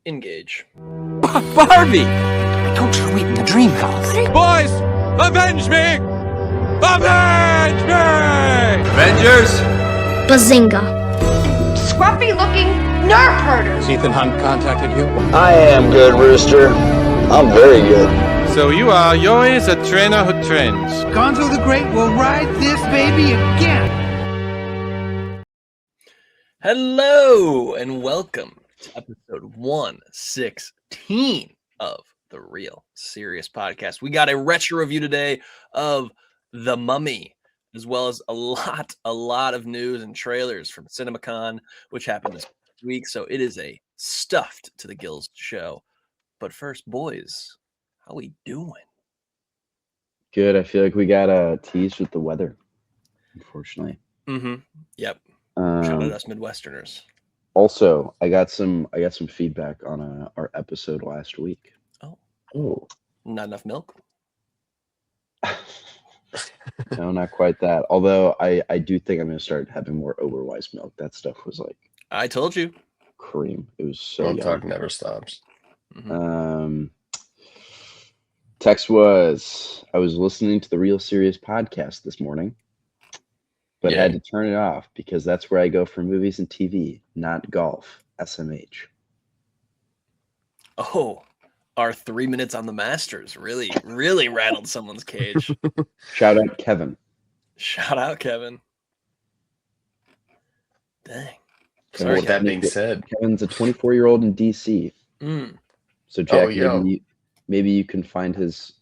Engage. Barbie! I told you to wait in the dream house. Boys, avenge me! Avenge me! Avengers! Bazinga. Scruffy-looking nerve herders. Ethan Hunt contacted you? I am good, Rooster. I'm very good. So you are Yoi's a trainer who trains. Gonzo the Great will ride this baby again. Hello and welcome to episode 116 of the Real Serious Podcast. We got a retro review today of The Mummy, as well as a lot of news and trailers from CinemaCon, which happened this week. So it is a stuffed to the gills show. But first, boys, how we doing? Good. I feel like we got teased with the weather, unfortunately. Mm-hmm. Yep. Shout out us Midwesterners. Also, I got some feedback on our episode last week. Oh, not enough milk? No, not quite that. Although I do think I'm going to start having more Oberweis milk. That stuff was like I told you. cream. It was so Milk yummy. talk never stops. Mm-hmm. Text was, I was listening to the Real Serious Podcast this morning, but had to turn it off because that's where I go for movies and TV, not golf. SMH. Oh, our 3 minutes on the Masters really rattled someone's cage. Shout out Kevin. Shout out Kevin. Dang. So Sorry, with that Kevin. being said, Kevin's a 24-year-old in DC. So Jack, maybe you can find his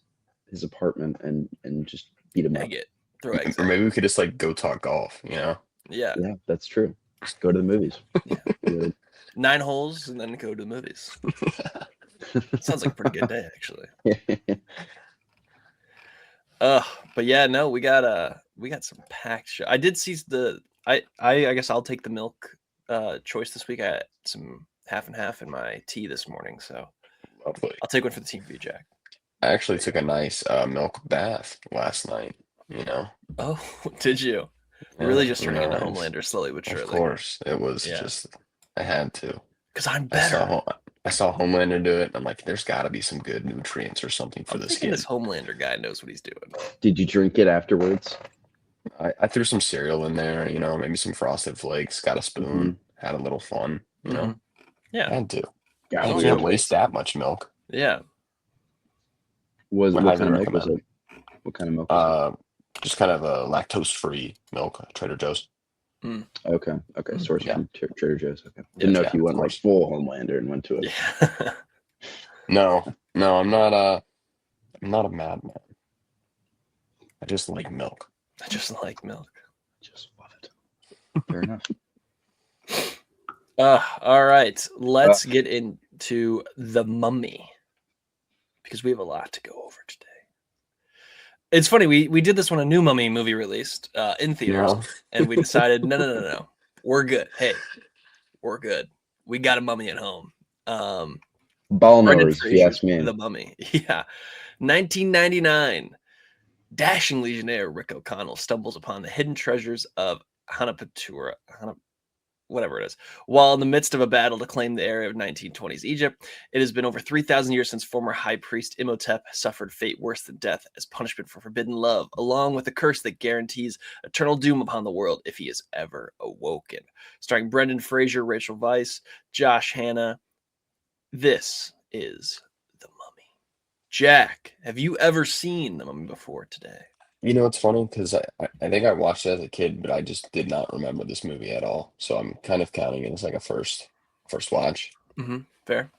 apartment and just beat him up. Egg it. Throw eggs. or maybe we could just like go talk golf, you know? Yeah. Yeah, that's true. Just go to the movies. Yeah. 9 holes and then go to the movies. Sounds like a pretty good day, actually. But yeah, no, we got some packed show. I did see I guess I'll take the milk choice this week. I had some half and half in my tea this morning, so Lovely. I'll take one for the team for you, Jack. I actually took a nice milk bath last night, you know? Oh, did you? Really just turning into nice. Homelander slowly but surely. Of course. It was just, I had to. Because I'm better. I saw Homelander do it. I'm like, there's got to be some good nutrients or something for this kid. This Homelander guy knows what he's doing. Did you drink it afterwards? I threw some cereal in there, you know, maybe some Frosted Flakes, got a spoon, had a little fun, you know? Yeah. I had to. Yeah, I can't waste that much milk. Yeah. What Would kind of highly milk was it? recommend. What kind of milk was Just kind of a lactose-free milk, Trader Joe's. it? Okay. Source Yeah. from Trader Joe's. Okay. Didn't know if you went of like course. full Homelander and went to it. Yeah. No, I'm not a madman. I just like milk. I just like milk. Just love it. Fair enough. All right. Let's get into The Mummy, because we have a lot to go over today. It's funny, we did this when a new Mummy movie released in theaters, and we decided, no. We're good. Hey, we're good. We got a Mummy at home. Balmers, if you ask me. The Mummy. Yeah. 1999. Dashing Legionnaire Rick O'Connell stumbles upon the hidden treasures of Hanapatura, whatever it is, while in the midst of a battle to claim the area of 1920s Egypt. It has been over 3,000 years since former high priest Imhotep suffered fate worse than death as punishment for forbidden love, along with a curse that guarantees eternal doom upon the world if he is ever awoken. Starring Brendan Fraser, Rachel Weisz, Josh Hanna. This is The Mummy. Jack, have you ever seen The Mummy before today? You know, it's funny because I think I watched it as a kid, but I just did not remember this movie at all. So I'm kind of counting it as like a first watch. Mm-hmm. Fair.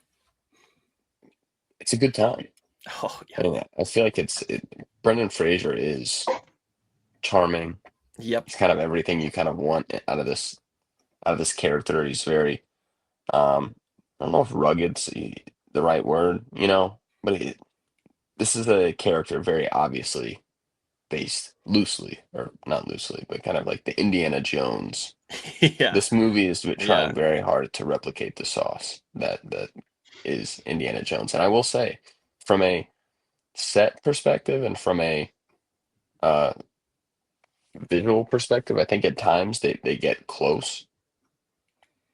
It's a good time. Oh, I don't know. I feel like Brendan Fraser is charming. Yep. It's kind of everything you kind of want out of this character. He's very, I don't know if rugged's the right word, you know, but this is a character very obviously based loosely, or not loosely, but kind of like the Indiana Jones. Yeah. This movie is trying very hard to replicate the sauce that is Indiana Jones. And I will say, from a set perspective and from a visual perspective, I think at times they get close.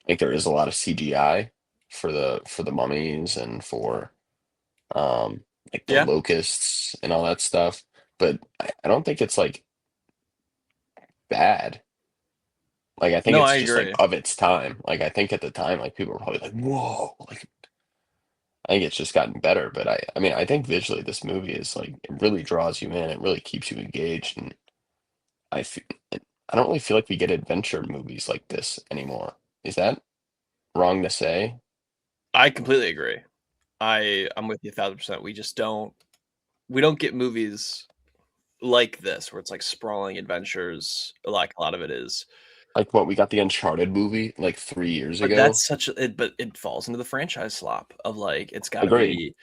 I think there is a lot of CGI for the mummies and for like the Yeah. locusts and all that stuff. But I don't think it's like bad. Like I think No, I it's just like agree. of its time. Like I think at the time, like people were probably like, "Whoa!" Like I think it's just gotten better. But I mean, I think visually this movie is like it really draws you in. It really keeps you engaged, and I feel, I don't really feel like we get adventure movies like this anymore. Is that wrong to say? I completely agree. I'm with you 1,000%. We don't get movies like this where it's like sprawling adventures. Like a lot of it is, Like what we got the Uncharted movie like 3 years but ago. that's such a it, but it falls into the franchise slop of like it's got to Agreed. be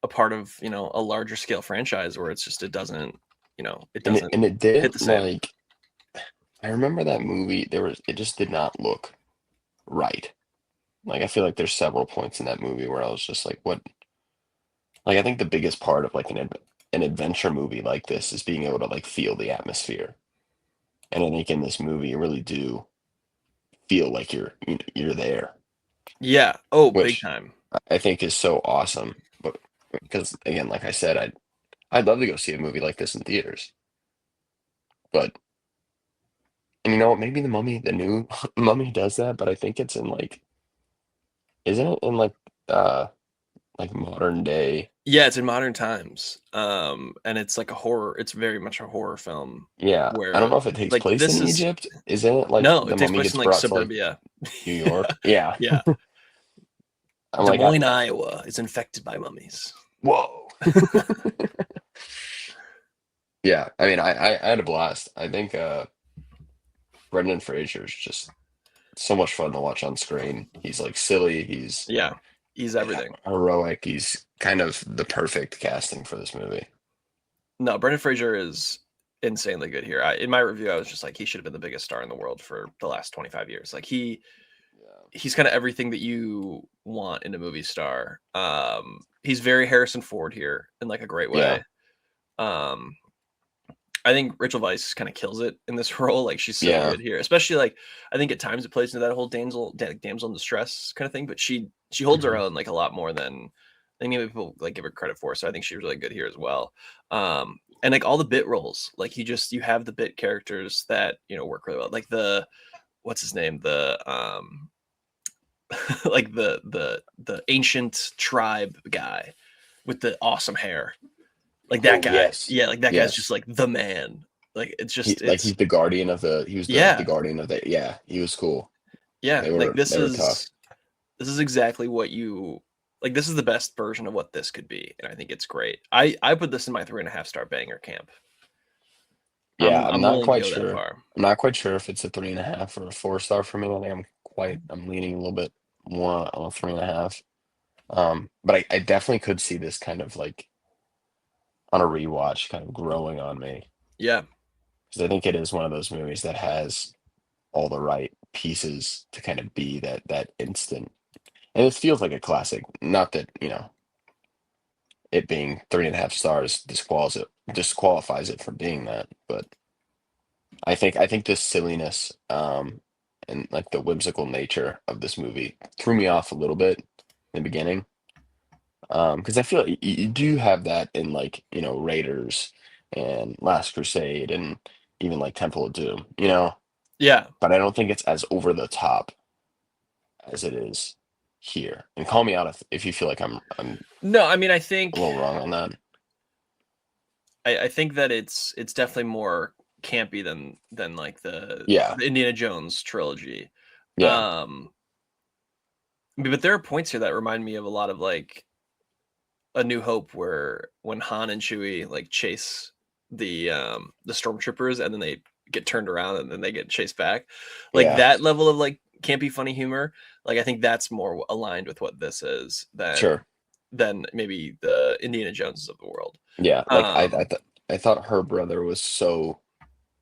a part of a larger scale franchise where it doesn't it And it doesn't and it hit the didn't same. like I remember that movie. It just did not look right. Like I feel like there's several points in that movie where I was just like, what? Like I think the biggest part of like an adventure movie like this is being able to like feel the atmosphere. And I think in this movie you really do feel like you're there, Yeah. Oh, big which time. I think is so awesome. But because again, like I said, I'd love to go see a movie like this in theaters. But and you know what? Maybe the new Mummy does that, but I think it's in like, isn't it in like modern day? Yeah, it's in modern times. And it's like a horror. It's very much a horror film Yeah, I don't where know if it takes like place in this is Egypt. Isn't it like no, the it takes mummy place in gets like brought to like suburbia. New Yeah. York? Yeah. Yeah. I'm Des like, Moines, Iowa is infected by mummies. whoa. Yeah, I mean, I had a blast. I think Brendan Fraser's just so much fun to watch on screen. He's like silly. He's Yeah. He's everything. heroic. He's kind of the perfect casting for this movie. No, Brendan Fraser is insanely good here. In my review, I was just like, he should have been the biggest star in the world for the last 25 years. Like he's kind of everything that you want in a movie star. He's very Harrison Ford here in like a great Yeah, way. Um, I think Rachel Weisz kind of kills it in this role. Like she's so yeah, good here, especially like I think at times it plays into that whole damsel in distress kind of thing. But she holds her mhm. own like a lot more than I think maybe people like give her credit for. So I think she's really good here as well. And like all the bit roles, like you have the bit characters that work really well. Like the what's his name, the like the ancient tribe guy with the awesome hair. Like that Oh guy. yes, Yeah, like that guy's just yes. like the man. Like it's just He's it's the guardian of the he was the yeah. guardian of the yeah, he was cool. Yeah, like They were tough. this is exactly what you like this is the best version of what this could be, and I think it's great. I put this in my 3.5 star banger camp. Yeah, I'm willing to go that far. I'm not quite sure if it's a 3.5 or a 4 star for me. I think I'm leaning a little bit more on a 3.5. But I definitely could see this kind of like on a rewatch kind of growing on me. Yeah. Because I think it is one of those movies that has all the right pieces to kind of be that instant. And it feels like a classic. Not that, it being 3.5 stars disqualifies it from being that, but I think this silliness and like the whimsical nature of this movie threw me off a little bit in the beginning. Because I feel like you do have that in like, Raiders and Last Crusade and even like Temple of Doom, Yeah. but I don't think it's as over the top as it is here. And call me out if you feel like I'm No, I mean, a little wrong on that. I think that it's definitely more campy than like Yeah, the Indiana Jones trilogy. yeah, Um, but there are points here that remind me of a lot of like A New Hope, where when Han and Chewie like chase the stormtroopers and then they get turned around and then they get chased back, like yeah, that level of like campy funny humor. Like I think that's more aligned with what this is sure. than maybe the Indiana Joneses of the world. Yeah, like Um, I thought her brother was so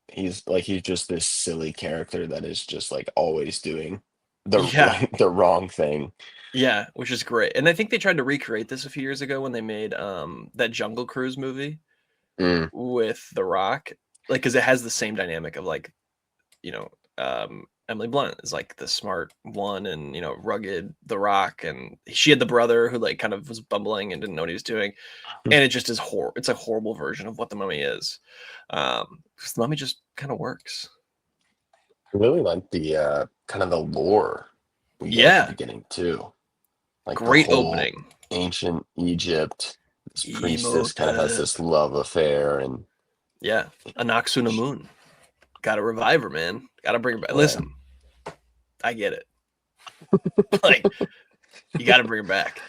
he's just this silly character that is just like always doing the yeah, like the wrong thing. yeah, which is great. And I think they tried to recreate this a few years ago when they made that Jungle Cruise movie Mm, with The Rock, like because it has the same dynamic of like you know um Emily Blunt is like the smart one, and rugged The Rock, and she had the brother who like kind of was bumbling and didn't know what he was doing, and it just is it's a horrible version of what The Mummy is. 'Cause The Mummy just kind of works. I really like the kind of the lore we get at the beginning too. Like Great the whole opening. ancient Egypt. This priestess Imhotep. kind of has this love affair, and Yeah, Anaxuna Moon. Got to revive her, man. Got to bring her back. Listen, I get it. Like, you got to bring her back,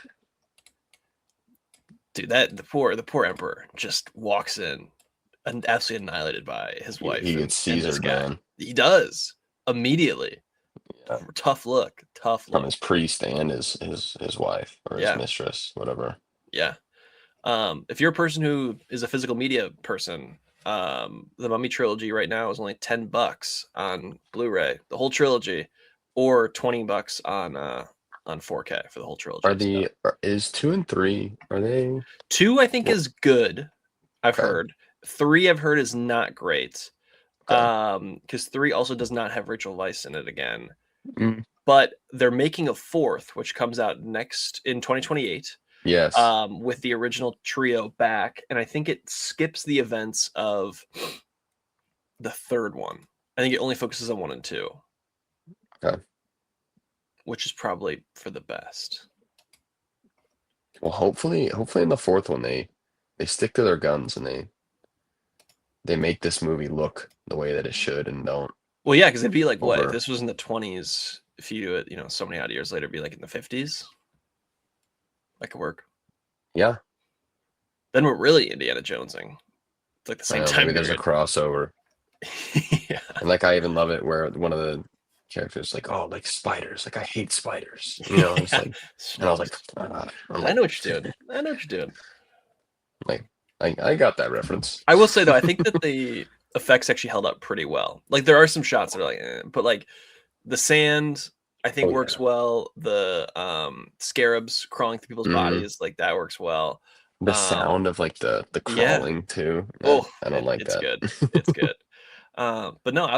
dude. The poor emperor just walks in and absolutely annihilated by his wife. he gets Caesar, man. He does immediately. Yeah. Tough look. From his priest and his wife or his mistress, whatever. Yeah. If you're a person who is a physical media person, the Mummy trilogy right now is only $10 on Blu-ray, the whole trilogy, or $20 on 4K for the whole trilogy. Is 2 and 3, are they? 2 I think is good. I've heard. 3 I've heard is not great. Because 3 also does not have Rachel Weisz in it again. But they're making a 4th, which comes out next in 2028. Yes. With the original trio back, and I think it skips the events of the 3rd one. I think it only focuses on 1 and 2. Okay. Which is probably for the best. Well, hopefully in the 4th one they stick to their guns and they make this movie look the way that it should and don't. Well, yeah, because it'd be like what if this was in the 20s? If you do it, so many odd years later, it'd be like in the 50s. That could work. Yeah. Then we're really Indiana Jonesing. It's like the same time. Maybe there's a crossover. Yeah. And like I even love it where one of the characters like, oh, like spiders. Like I hate spiders. It's like, and I was like, I know what you're doing. I know what you're doing. Like I got that reference. I will say though, I think that the effects actually held up pretty well. Like there are some shots that are like, but like the sand, I think works well. The scarabs crawling through people's bodies, like that works well. The sound of like the crawling too. I don't like that. It's good. It's good. But no, I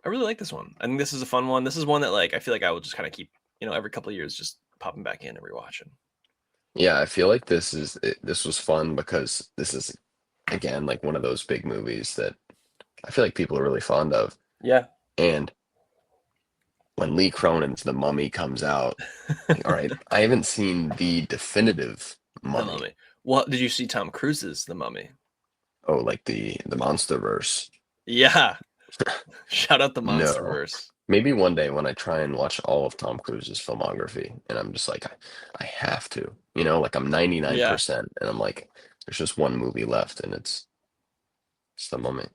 really like this one. I think this is a fun one. This is one that like I feel like I will just kind of keep, every couple of years just popping back in and rewatching. Yeah, I feel like this was fun because this is again like one of those big movies that I feel like people are really fond of. Yeah. And when Lee Cronin's The Mummy comes out, all right, I haven't seen the definitive Mummy. Well, did you see Tom Cruise's The Mummy? Oh, like the MonsterVerse. Yeah. Shout out the MonsterVerse. Maybe one day when I try and watch all of Tom Cruise's filmography, and I'm just like, I have to, like I'm 99%, and I'm like, there's just one movie left, and it's The Mummy.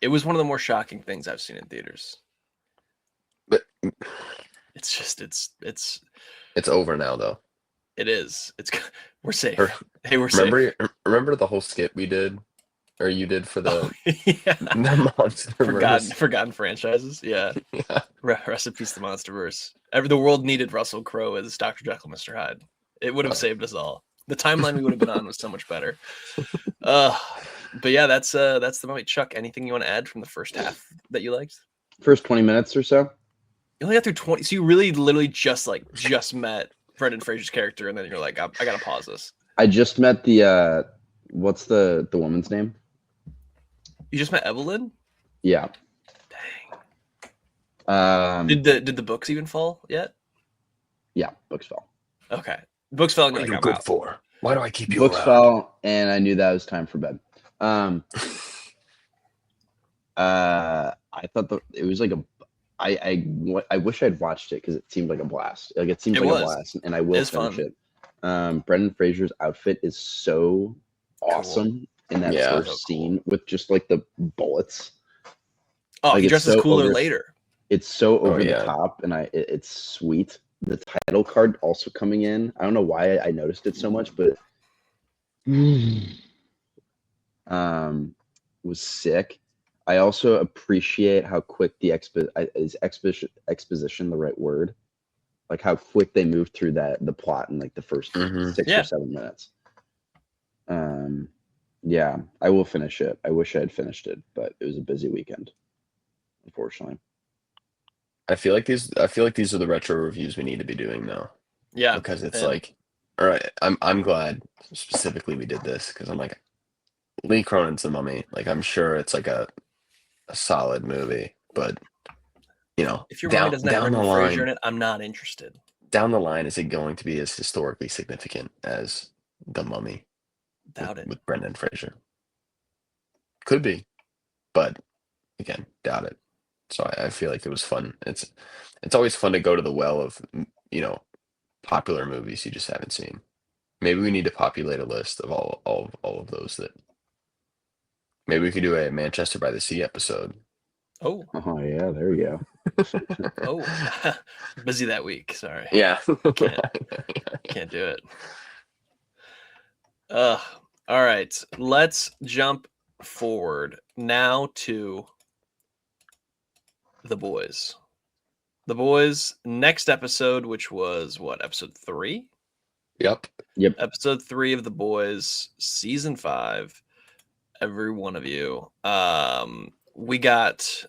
It was one of the more shocking things I've seen in theaters. But it's just it's over now though. It is. We're safe. Hey, we're safe. Remember the whole skit we did, or you did for the the MonsterVerse? Forgotten franchises. Yeah. Rest in peace, the MonsterVerse. The world needed Russell Crowe as Dr. Jekyll, Mr. Hyde. It would have saved us all. The timeline we would have been on was so much better. But yeah, that's The Mummy. Chuck, anything you want to add from the first half that you liked? First 20 minutes or so. You only got through 20, so you really literally just met Brendan Fraser's character, and then you're like, I gotta pause this. I just met the what's the woman's name? You just met Evelyn? Yeah. Dang. Did the books even fall yet? Yeah, books fell. Okay. Books fell. What are you good for? Why do I keep you Books around? fell, and I knew that it was time for bed. I thought it was like I wish I'd watched it because it seemed like a blast. Like it seems like a blast, and I will finish it. Brendan Fraser's outfit is so awesome in that first scene with just like the bullets. Oh, like, he dresses cooler later. It's so over the top, and it's sweet. The title card also coming in. I don't know why I noticed it so much, but was sick. I also appreciate how quick the exposition the right word? Like how quick they move through the plot in like the first 6 or 7 minutes. Yeah, I will finish it. I wish I had finished it, but it was a busy weekend, unfortunately. I feel like these are the retro reviews we need to be doing now, Yeah, because it's and like, all right, I'm glad specifically we did this, because I'm like, Lee Cronin's The Mummy. Like, I'm sure it's like a solid movie, but if your mummy doesn't have down the Brendan Fraser in line, it, I'm not interested. is it going to be as historically significant as The Mummy Doubt it. with Brendan Fraser? Could be, but again, doubt it. So I feel like it was fun. It's always fun to go to the well of popular movies you just haven't seen. Maybe we need to populate a list of all of those that maybe we could do a Manchester by the Sea episode. Oh, Oh yeah, there you go. oh, busy that week. Sorry, Yeah. can't do it. All right, let's jump forward now to The Boys. The Boys next episode, which was what, episode 3? Yep. Episode 3 of The Boys, season 5. Every one of you. We got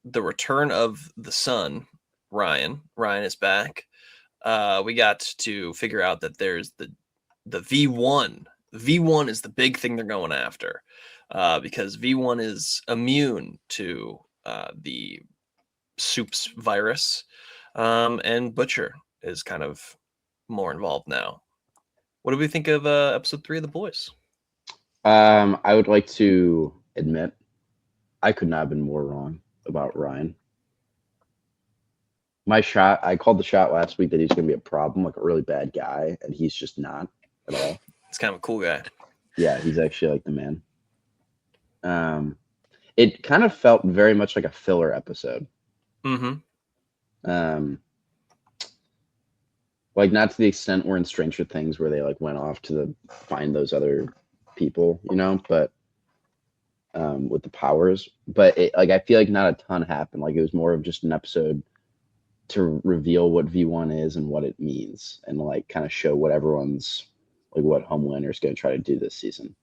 the return of the son, Ryan. Ryan is back. We got to figure out that there's the V1. V1 is the big thing they're going after, because V1 is immune to the Soup's virus, and Butcher is kind of more involved now. What do we think of episode 3 of The Boys? I would like to admit I could not have been more wrong about Ryan. I called the shot last week that he's going to be a problem, like a really bad guy, and he's just not at all. He's kind of a cool guy. Yeah, he's actually like the man. It kind of felt very much like a filler episode. Mm-hmm. Like not to the extent we're in Stranger Things where they like went off to find those other people, but with the powers. But I feel like not a ton happened. Like it was more of just an episode to reveal what V1 is and what it means, and like kind of show what everyone's like what Homelander is going to try to do this season.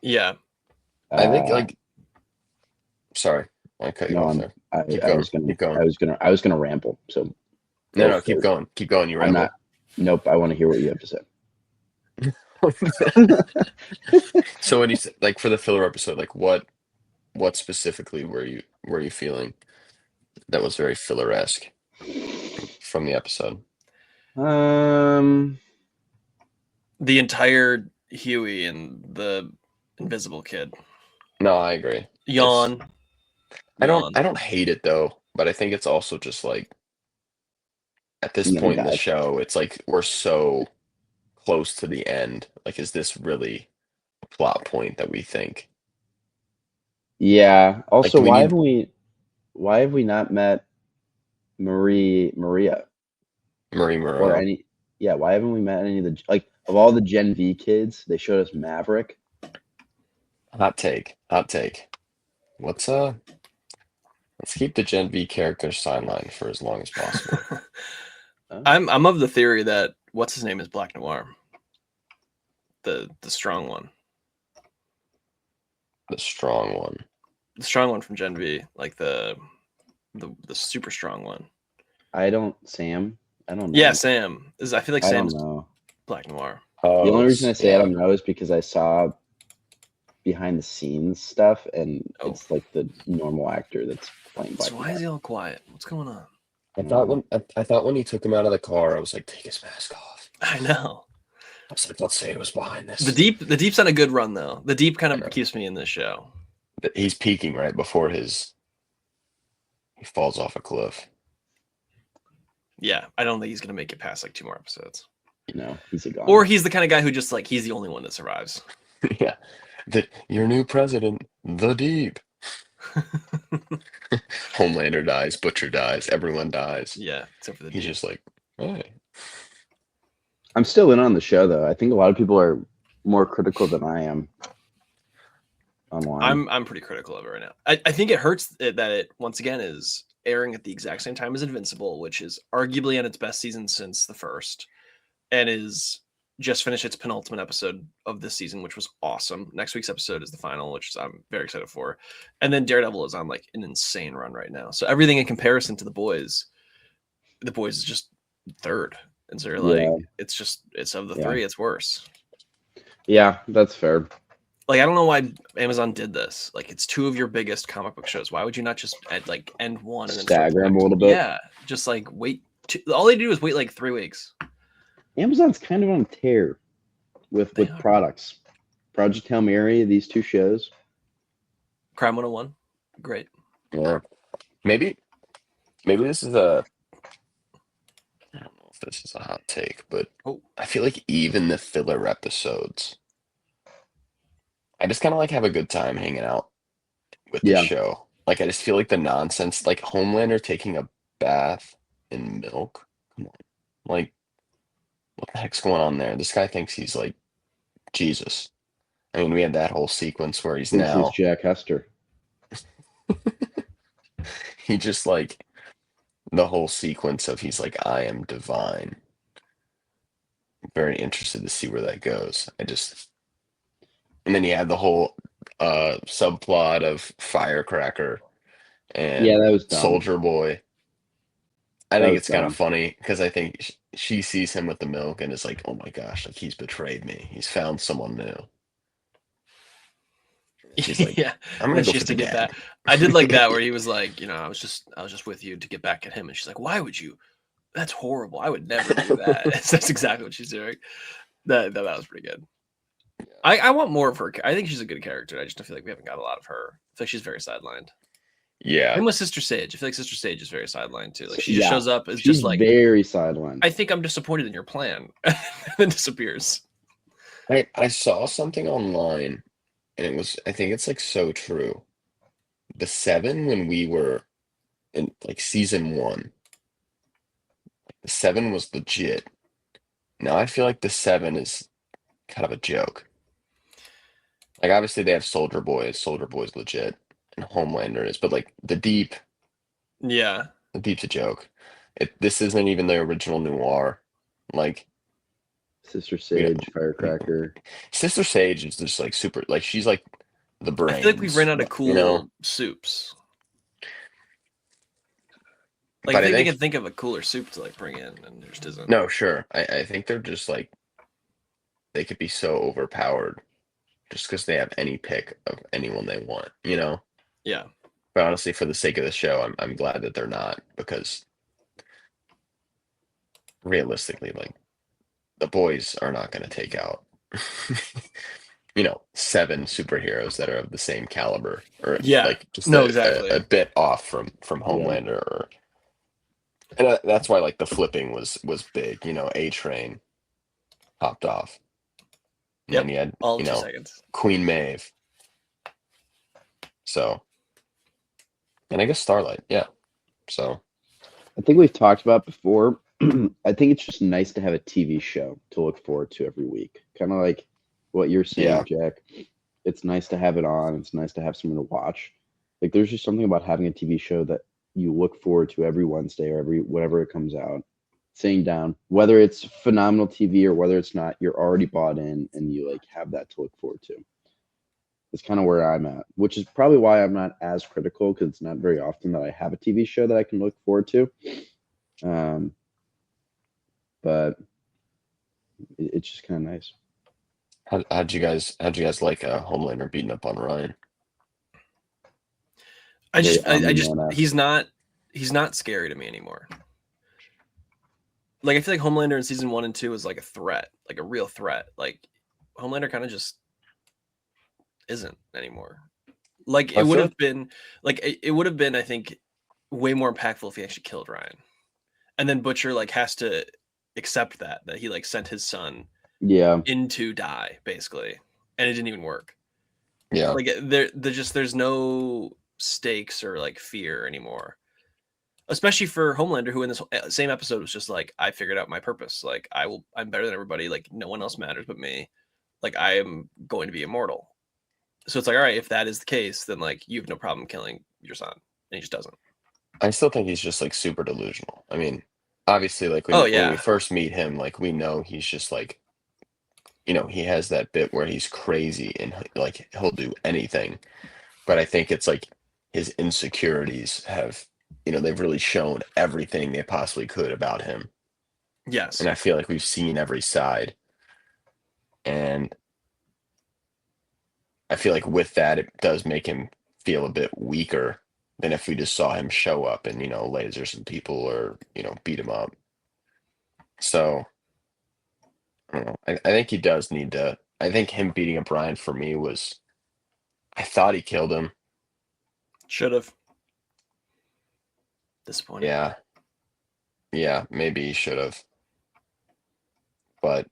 Yeah. I think sorry, I cut you No, off I'm, there. I, Keep I going. was gonna, Keep going. I was gonna ramble. So No, keep going. Keep going. You I'm ramble. not. Nope. I want to hear what you have to say. So when you like for the filler episode, like what specifically were you feeling that was very filler-esque from the episode? The entire Huey and the invisible kid. No, I agree. Yawn. I don't hate it though, but I think it's also just like at this Young point in the guy. show, it's like we're so close to the end. Like, is this really a plot point that we think? Yeah. Also, do we why have we not met Maria Marie or Moreau? any? Yeah. Why haven't we met any of the of all the Gen V kids? They showed us Maverick. Hot take. Let's keep the Gen V characters sidelined for as long as possible. I'm of the theory that what's his name is Black Noir. The strong one. The strong one. The strong one from Gen V, like the super strong one. Sam. I don't know. Yeah, Sam. I feel like I don't Sam's know. Black Noir. Oh, The only reason I say I yeah. don't know is because I saw behind the scenes stuff, and it's like the normal actor that's playing Black So why Noir. is he all quiet? What's going on? I thought when he took him out of the car, I was like, take his mask off. I know. I was like, let's say it was behind this. The Deep's on a good run though. The Deep kind of keeps me in this show. He's peaking right before he falls off a cliff. Yeah, I don't think he's gonna make it past like 2 more episodes. He's a god. Or he's the kind of guy who just like he's the only one that survives. Yeah. Your new president, the Deep. Homelander dies, Butcher dies, everyone dies. Yeah, except for the He's Deep. just like, hey. I'm still in on the show though. I think a lot of people are more critical than I am online. I'm pretty critical of it right now. I think it hurts that it once again is airing at the exact same time as Invincible, which is arguably on its best season since the first, and is just finished its penultimate episode of this season, which was awesome. Next week's episode is the final, which I'm very excited for. And then Daredevil is on like an insane run right now. So everything in comparison to the boys is just third. And so you're like, it's of the three, it's worse. Yeah, that's fair. Like, I don't know why Amazon did this. Like, it's two of your biggest comic book shows. Why would you not just end one and then stagger them a little bit? Yeah, just like wait. All they do is wait like 3 weeks. Amazon's kind of on a tear with products. Project Hail Mary, these two shows. Crime 101, great. Yeah, maybe this is a. I don't know if this is a hot take, but I feel like even the filler episodes, I just kind of like have a good time hanging out with the show. Like, I just feel like the nonsense, like Homelander taking a bath in milk. Come on, like, what the heck's going on there? This guy thinks he's like Jesus. I mean, we had that whole sequence where he's now Jack Hester. He just like the whole sequence of he's like, I am divine. I'm very interested to see where that goes. And then you had the whole subplot of Firecracker and that was dumb. Soldier Boy. I think it's kind of funny because I think she sees him with the milk and is like, oh my gosh, like he's betrayed me. He's found someone new. She's like, yeah, I'm gonna go just for to the get dad. that. I did like that where he was like, I was just with you to get back at him, and she's like, why would you? That's horrible. I would never do that. That's exactly what she's doing. That was pretty good. I want more of her. I think she's a good character. I just don't feel like we haven't got a lot of her. I feel like she's very sidelined. Yeah. And with Sister Sage, I feel like Sister Sage is very sidelined too. Like she just shows up as she's just like very sidelined. I think I'm disappointed in your plan, and then disappears. I saw something online, and I think it's like so true. The 7 when we were in like season 1, the 7 was legit. Now I feel like the 7 is kind of a joke. Like obviously they have Soldier Boy. Soldier Boy's legit, and Homelander is, but like the Deep's a joke. This isn't even the original noir. Like Sister Sage, Firecracker. Sister Sage is just like super. Like she's like the brains. I feel like we've ran out of cool soups. Like I think they can think of a cooler soup to like bring in, and there just isn't. No, sure. I think they're just like they could be so overpowered just because they have any pick of anyone they want, Yeah. But honestly, for the sake of the show, I'm glad that they're not, because realistically, like the boys are not going to take out 7 superheroes that are of the same caliber, or like just exactly a bit off from Homelander, and that's why like the flipping was big. A-Train popped off. And then you had all 2 seconds. Queen Maeve. So, and I guess Starlight, yeah. So, I think we've talked about before. I think it's just nice to have a TV show to look forward to every week. Kind of like what you're saying, Jack. It's nice to have it on. It's nice to have something to watch. Like there's just something about having a TV show that you look forward to every Wednesday or whenever it comes out. Sitting down, whether it's phenomenal TV or whether it's not, you're already bought in and you like have that to look forward to. It's kind of where I'm at, which is probably why I'm not as critical, because it's not very often that I have a TV show that I can look forward to. But it's just kind of nice. how'd you guys like Homelander beating up on Ryan? I just he's not scary to me anymore. Like I feel like Homelander in season 1 and 2 is like a threat, like a real threat. Like Homelander kind of just isn't anymore. Like it would have been, I think, way more impactful if he actually killed Ryan, and then Butcher like has to accept that he like sent his son in to die basically, and it didn't even work. Yeah, like there's no stakes or like fear anymore. Especially for Homelander, who in this same episode was just like, I figured out my purpose. Like I'm better than everybody. Like no one else matters but me. Like I am going to be immortal. So it's like, all right, if that is the case, then like you have no problem killing your son. And he just doesn't. I still think he's just like super delusional. I mean, obviously, like when we first meet him, like we know he's just like he has that bit where he's crazy and like he'll do anything. But I think it's like his insecurities have, they've really shown everything they possibly could about him. Yes. And I feel like we've seen every side. And I feel like with that, it does make him feel a bit weaker than if we just saw him show up and, laser some people or, beat him up. So I don't know. I think he does need to. I think him beating up Ryan for me was, I thought he killed him. Should have. Disappointing. Yeah. Yeah, maybe he should have. But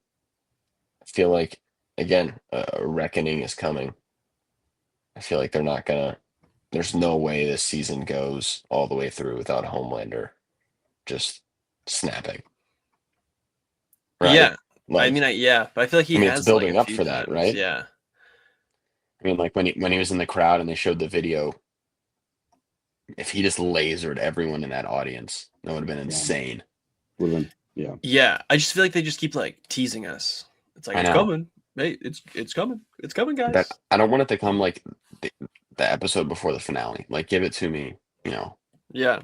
I feel like, again, a reckoning is coming. I feel like there's no way this season goes all the way through without Homelander just snapping. Right? Yeah. Like, but I feel like he has it's building like, a up few for that, times. right? Yeah. I mean, like when he was in the crowd and they showed the video, if he just lasered everyone in that audience, that would have been insane. Yeah. Yeah. I just feel like they just keep like teasing us. It's like, I it's know. coming. Hey, it's coming. It's coming, guys. That I don't want it to come like the episode before the finale. Like, give it to me, Yeah.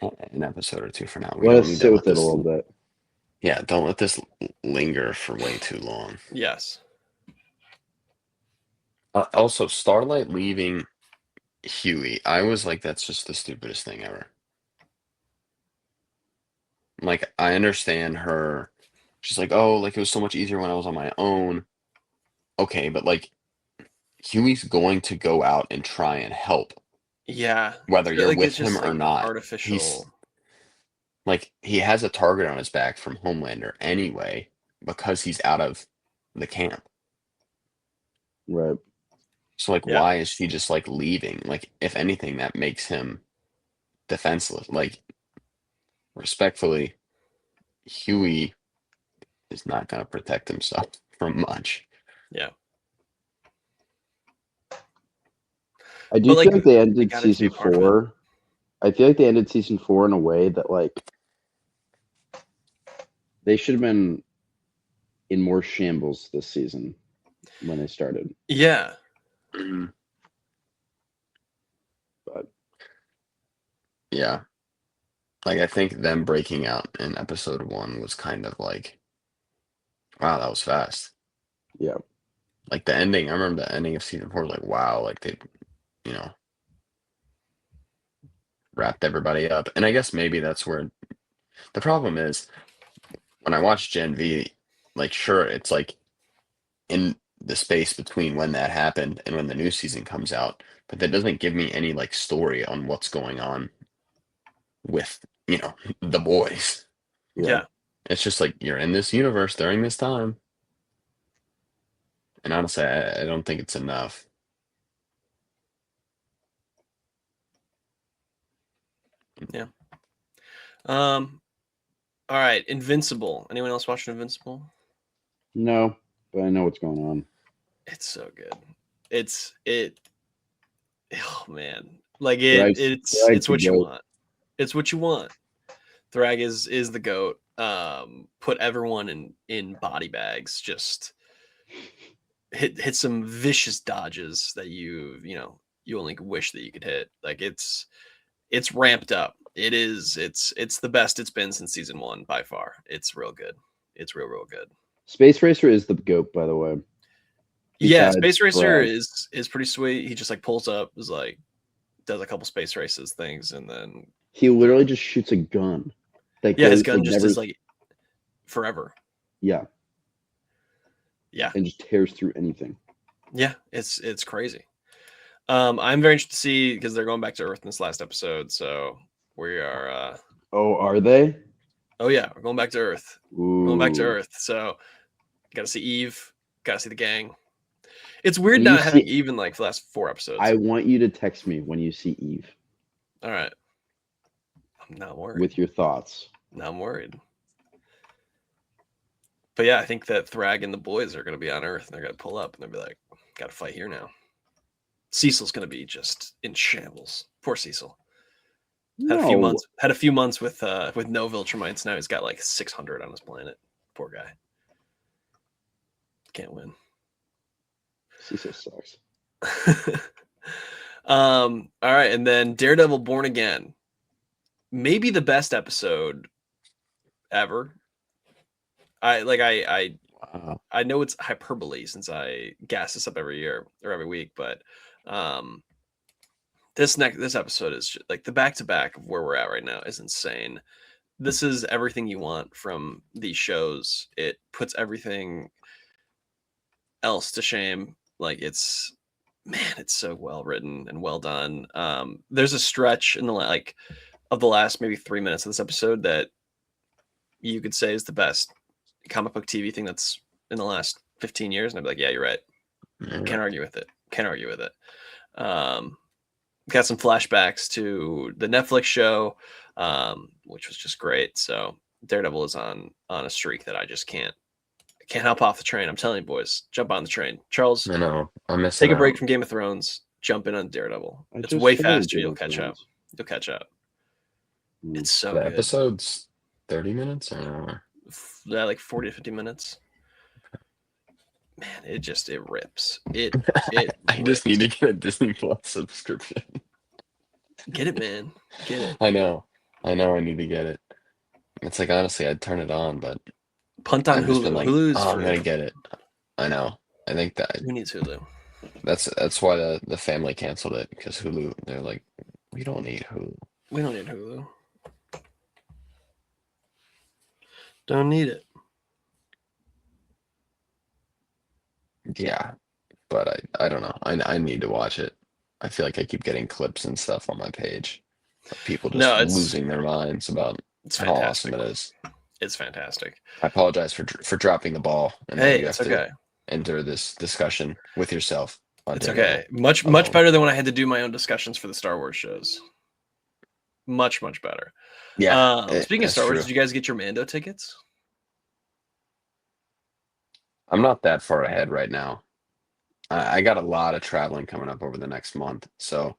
an episode or two for now. Let us sit with it a little bit. Yeah, don't let this linger for way too long. Yes. Also, Starlight leaving Huey, I was like, that's just the stupidest thing ever. Like, I understand her. She's like, oh, like it was so much easier when I was on my own. Okay, but like, Huey's going to go out and try and help, Yeah. whether I feel you're like with it's just, him or like, not. artificial. Like, he has a target on his back from Homelander anyway, because he's out of the camp. Right. So, like, Yeah. why is he just like leaving? Like, if anything, that makes him defenseless. Like, respectfully, Huey is not going to protect himself from much. Yeah. I do But, feel like, like they they ended got it to be season a part of it. 4. I feel like they ended season 4 in a way that like they should have been in more shambles this season when they started. Yeah. But Yeah. Like, I think them breaking out in episode 1 was kind of like, wow, that was fast. yeah. Like, the ending, I remember the ending of season 4, like, wow, like they, wrapped everybody up. And I guess maybe that's where the problem is. When I watch Gen V, like, sure, it's like in the space between when that happened and when the new season comes out, but that doesn't give me any like story on what's going on with, the boys. Yeah. It's just like you're in this universe during this time. And honestly, I don't think it's enough. All right, Invincible. Anyone else watching Invincible? No, but I know what's going on. It's so good. Oh man, like Thrag's it's what the you goat. want. It's what you want. Thrag is the goat. Put everyone in body bags. Just hit some vicious dodges that you only wish that you could hit. Like it's ramped up. It's the best it's been since season 1 by far. It's real good. It's real good. Space Racer is the goat, by the way. Yeah, Besides Space Racer Thrag. is pretty sweet. He just like pulls up, is like does a couple space races things, and then He literally just shoots a gun. That his goes, gun like, just never, is like forever. yeah, Yeah, and just tears through anything. yeah, it's crazy. I'm very interested to see because they're going back to Earth in this last episode, so we are. Oh, are they? Oh yeah, we're going back to Earth. Ooh. Going back to Earth. So got to see Eve. Got to see the gang. It's weird When not you having see- Eve in like the last 4 episodes. I want you to text me when you see Eve All right. I'm not worried. with your thoughts. Now I'm worried. But yeah, I think that Thrag and the boys are going to be on Earth and they're going to pull up and they'll be like, got to fight here now. Cecil's going to be just in shambles. Poor Cecil. Had a few months with no Viltrumites. Now he's got like 600 on his planet. Poor guy. Can't win. CISO sucks. All right, and then Daredevil Born Again. Maybe the best episode ever. Wow. I know it's hyperbole since I gas this up every year or every week, but this episode is just, like the back to back of where we're at right now is insane. This is everything you want from these shows. It puts everything else to shame. Like it's so well written and well done. There's a stretch in the of the last maybe 3 minutes of this episode that you could say is the best comic book TV thing that's in the last 15 years. And I'd be like, yeah, you're right. Can't argue with it. Got some flashbacks to the Netflix show, which was just great. So Daredevil is on a streak that I just can't hop off the train. I'm telling you, boys, jump on the train. Charles, I know. I'm missing take a break out. from Game of Thrones. Jump in on Daredevil. I It's just way started faster. Game You'll of catch up. Thrones. It's so The good. episode's 30 minutes or an hour? Yeah, like 40 to 50 minutes. Man, it rips. It I just need to get a Disney Plus subscription. get it, man. Get it. I know I need to get it. It's like, honestly, I'd turn it on, but Punt on I've just Hulu. been like, Hulu's oh, I'm free. gonna get it. I know. I think that Who needs Hulu? that's why the family canceled it, because Hulu, they're like, we don't need Hulu. We don't need Hulu. Don't need it. Yeah, but I don't know. I need to watch it. I feel like I keep getting clips and stuff on my page of people just No, it's losing their minds about how awesome fantastic. it is. It's fantastic. I apologize for dropping the ball, and then Hey, you it's have to okay. enter this discussion with yourself. On It's Daredevil. okay. Much alone. better than when I had to do my own discussions for the Star Wars shows. Much better. Yeah. Speaking of that's Star Wars, true. did you guys get your Mando tickets? I'm not that far ahead right now. I got a lot of traveling coming up over the next month, so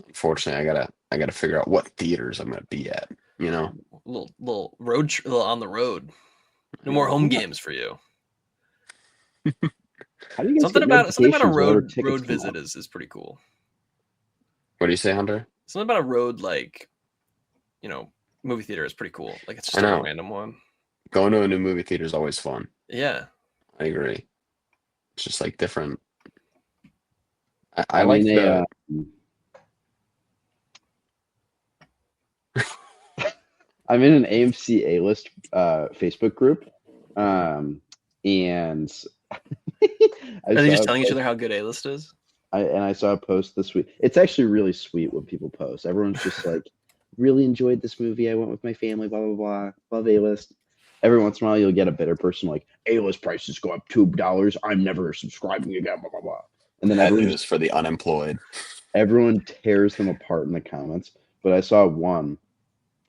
unfortunately, I gotta figure out what theaters I'm gonna be at. You know, Little little on the road. No more home games for you. How do you guys Something get about a notifications whenever road tickets come visit up? is pretty cool. what do you say, Hunter? Something about a road movie theater is pretty cool. Like it's just I a know. random one. Going to a new movie theater is always fun. Yeah. I agree. It's just like different. I like mean, the. I'm in an AMC A-list Facebook group, and Are they just telling each other how good A-list is? I saw a post this week. It's actually really sweet what people post. Everyone's just like, really enjoyed this movie. I went with my family, blah, blah, blah. Love A-list. Every once in a while, you'll get a bitter person like, A-list prices go up $2. I'm never subscribing again, blah, blah, blah. And then That news for the unemployed. everyone tears them apart in the comments. But I saw one,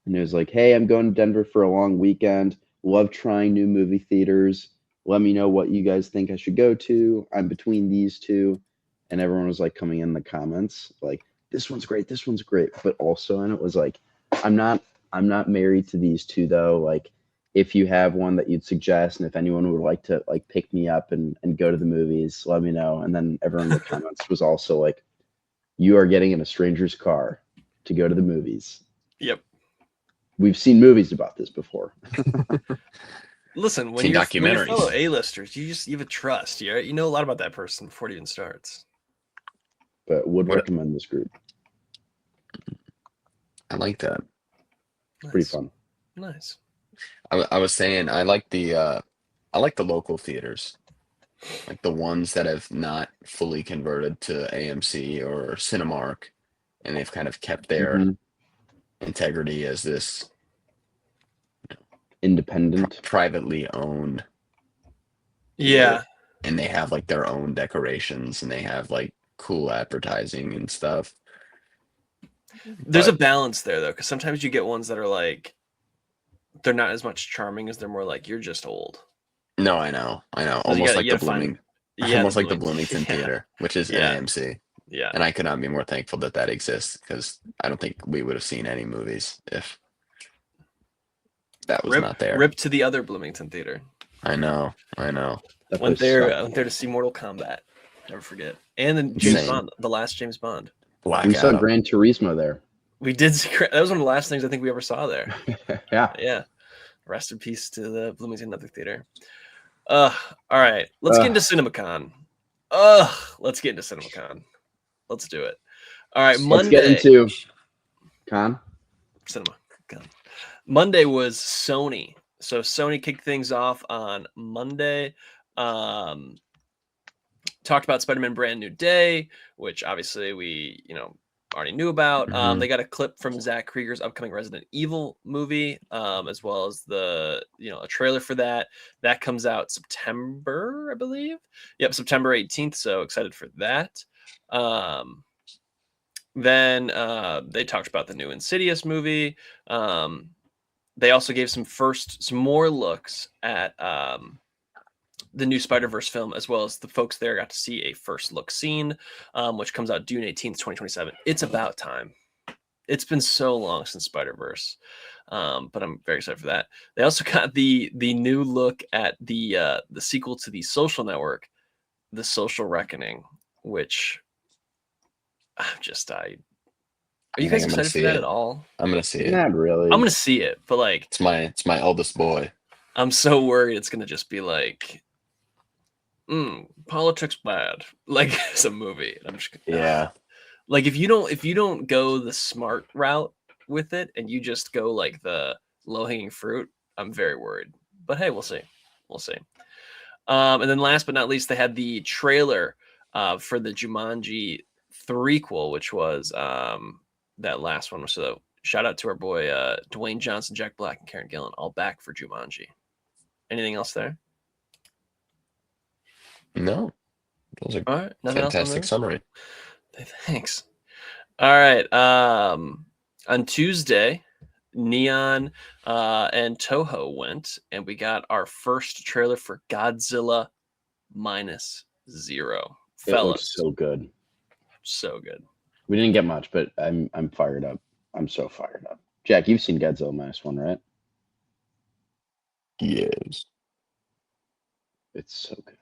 and it was like, hey, I'm going to Denver for a long weekend. Love trying new movie theaters. Let me know what you guys think I should go to. I'm between these two. And everyone was like coming in the comments like, this one's great, this one's great. But also, and it was like, I'm not married to these two though. Like, if you have one that you'd suggest, and if anyone would like to like pick me up and go to the movies, let me know. And then everyone in the comments was also like, you are getting in a stranger's car to go to the movies. Yep. We've seen movies about this before. Listen, when Seen you're documentaries. fellow A-listers, you have a trust. You know a lot about that person before it even starts. But would What- recommend this group. I like that. Pretty Nice. fun. Nice. I was saying I like the local theaters, like the ones that have not fully converted to AMC or Cinemark, and they've kind of kept their Mhm. integrity as this Independent. privately owned, Yeah. and they have like their own decorations and they have like cool advertising and stuff. There's a But- balance there though, because sometimes you get ones that are like they're not as much charming as they're more like you're just old. No, I know, So you almost gotta- like you the gotta find- Blooming, Yeah, almost like the Bloomington yeah. Theater, which is Yeah. AMC, Yeah. and I could not be more thankful that that exists, because I don't think we would have seen any movies if that was not there. Rip to the other Bloomington Theater. I know. That Went place there. sucked. I went there to see Mortal Kombat. Never forget. And then James Insane. Bond, the last James Bond. Black We saw Adam. Gran Turismo there. We did see. That was one of the last things I think we ever saw there. Yeah. Yeah. Rest in peace to the Bloomington Network Theater. All right. Let's get into CinemaCon. Let's get into CinemaCon. Let's do it. All right. Monday. Let's get into Con. CinemaCon. Monday was Sony. So Sony kicked things off on Monday. Talked about Spider-Man Brand New Day, which obviously we, already knew about. They got a clip from Zach Krieger's upcoming Resident Evil movie, as well as a trailer for that. That comes out September, I believe. Yep, September 18th. So excited for that. Then they talked about the new Insidious movie. They also gave some more looks at the new Spider-Verse film, as well as the folks there got to see a first look scene, which comes out June 18th, 2027. It's about time. It's been so long since Spider-Verse, but I'm very excited for that. They also got the new look at the sequel to The Social Network, The Social Reckoning, which are you guys excited for that at all? I'm gonna see it. Not really. I'm gonna see it, but It's my eldest boy. I'm so worried it's gonna just be politics bad, like it's a movie. I'm just Yeah. Like if you don't go the smart route with it and you just go like the low hanging fruit, I'm very worried. But hey, we'll see. And then last but not least, they had the trailer for the Jumanji threequel, which was that last one. So shout out to our boy Dwayne Johnson, Jack Black, and Karen Gillan, all back for Jumanji. Anything else there? No. Those are All right. Nothing fantastic else summary. Thanks. All right. On Tuesday, Neon and Toho went, and we got our first trailer for Godzilla Minus Zero. It Fellas, looks so good. so good. We didn't get much, but I'm fired up. I'm so fired up. Jack, you've seen Godzilla -1, right? Yes. It's so good.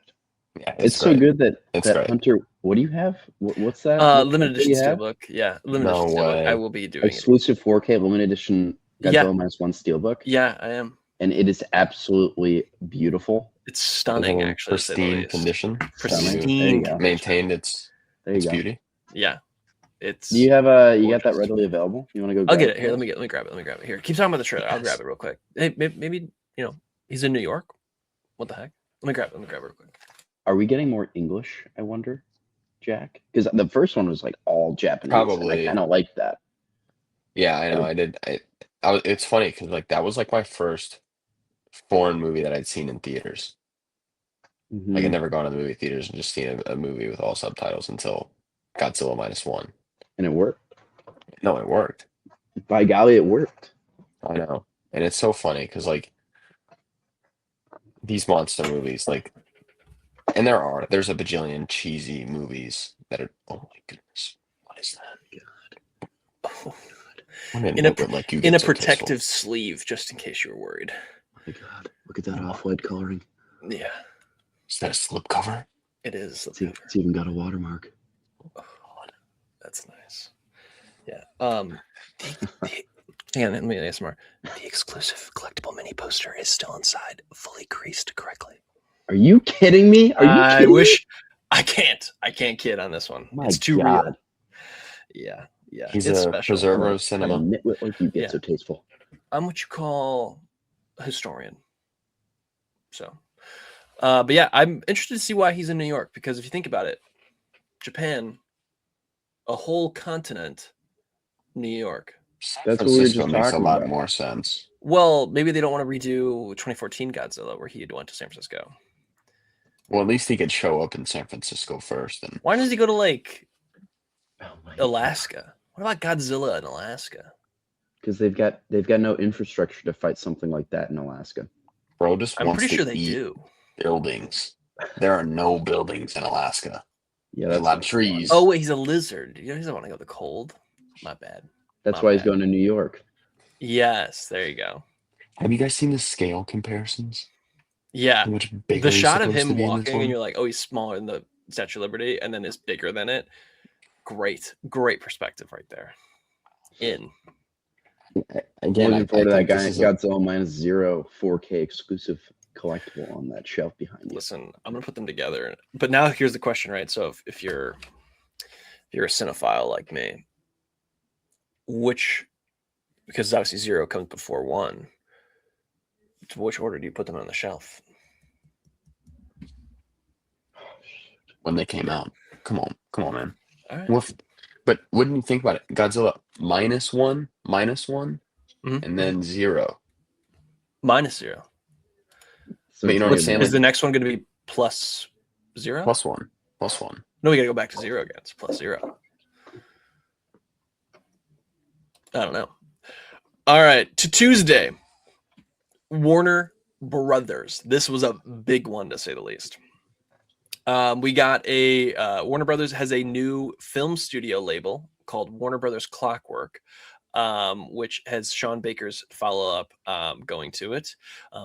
Yeah, It's so good that great. Hunter. What do you have? What's that? What Limited do you edition have? steelbook. Yeah, limited No edition steelbook. way. I will be doing it. Exclusive 4K limited edition Godzilla -1 steelbook. Yeah, I am. And it is absolutely beautiful. It's stunning, actually. to say the Pristine least. condition. Pristine. There you go. Maintained its beauty. Yeah, it's. Do you have you got that readily available? You want to go? I'll grab get it here. Let me grab it. Here, keep talking about the trailer. I'll grab it real quick. Hey, maybe he's in New York. What the heck? Let me grab it real quick. Are we getting more English? I wonder, Jack, because the first one was like all Japanese. Probably. And I kind of like that. Yeah, I know. I did. It's funny because that was like my first foreign movie that I'd seen in theaters. Mhm. Like I'd never gone to the movie theaters and just seen a movie with all subtitles until Godzilla -1. And it worked. No, it worked. By golly, it worked. I know. And it's so funny because these monster movies, and there's a bajillion cheesy movies that are, oh my goodness, what is that? Oh, In a protective sleeve, just in case you were worried. Oh my God, look at that off-white coloring. Yeah, Is that a slip cover? it is. It's even got a watermark. Oh, that's nice. Yeah. Hang on, let me ASMR. The exclusive collectible mini poster is still inside, fully creased correctly. Are you kidding me? I wish I can't kid on this one. My it's too God. real. Yeah. He's it's a special. preserver of A cinema. nitwit like you get Yeah. so tasteful. I'm what you call a historian. So, but yeah, I'm interested to see why he's in New York, because if you think about it, Japan, a whole continent, New York. That's what we were just Francisco makes a talking lot about. more sense. Well, maybe they don't want to redo 2014 Godzilla, where he had went to San Francisco. Well, at least he could show up in San Francisco first. And Why does he go to Oh my Alaska? What about Godzilla in Alaska? Because they've got no infrastructure to fight something like that in Alaska. bro just I'm wants pretty to sure they eat do. buildings. There are no buildings in Alaska. Yeah, There's a that's lot of trees. Oh wait, he's a lizard. He doesn't want to go to the cold. My bad. That's My why he's bad. going to New York. Yes, there you go. Have you guys seen the scale comparisons? Yeah, How much bigger the he's shot of supposed to him be in this walking, and one. you're like, oh, he's smaller than the Statue of Liberty, and then is bigger than it. Great perspective right there. I'm Again, looking forward to that think guy this is Godzilla minus zero 4K exclusive collectible on that shelf behind you. Listen, I'm gonna put them together. But now here's the question, right? So if you're a cinephile like me, because obviously 0 comes before 1, which order do you put them on the shelf? when they came out. Come on, man. All right. Well, but wouldn't you think about it? Godzilla -1, Mhm. and then 0. -0. So But you it's know what I'm gonna saying? be- Is the next one going to be +0? +1. No, we got to go back to 0 again. It's +0. I don't know. All right, to Tuesday. Warner Brothers. This was a big one to say the least. We got Warner Brothers has a new film studio label called Warner Brothers Clockwork, which has Sean Baker's follow-up going to it.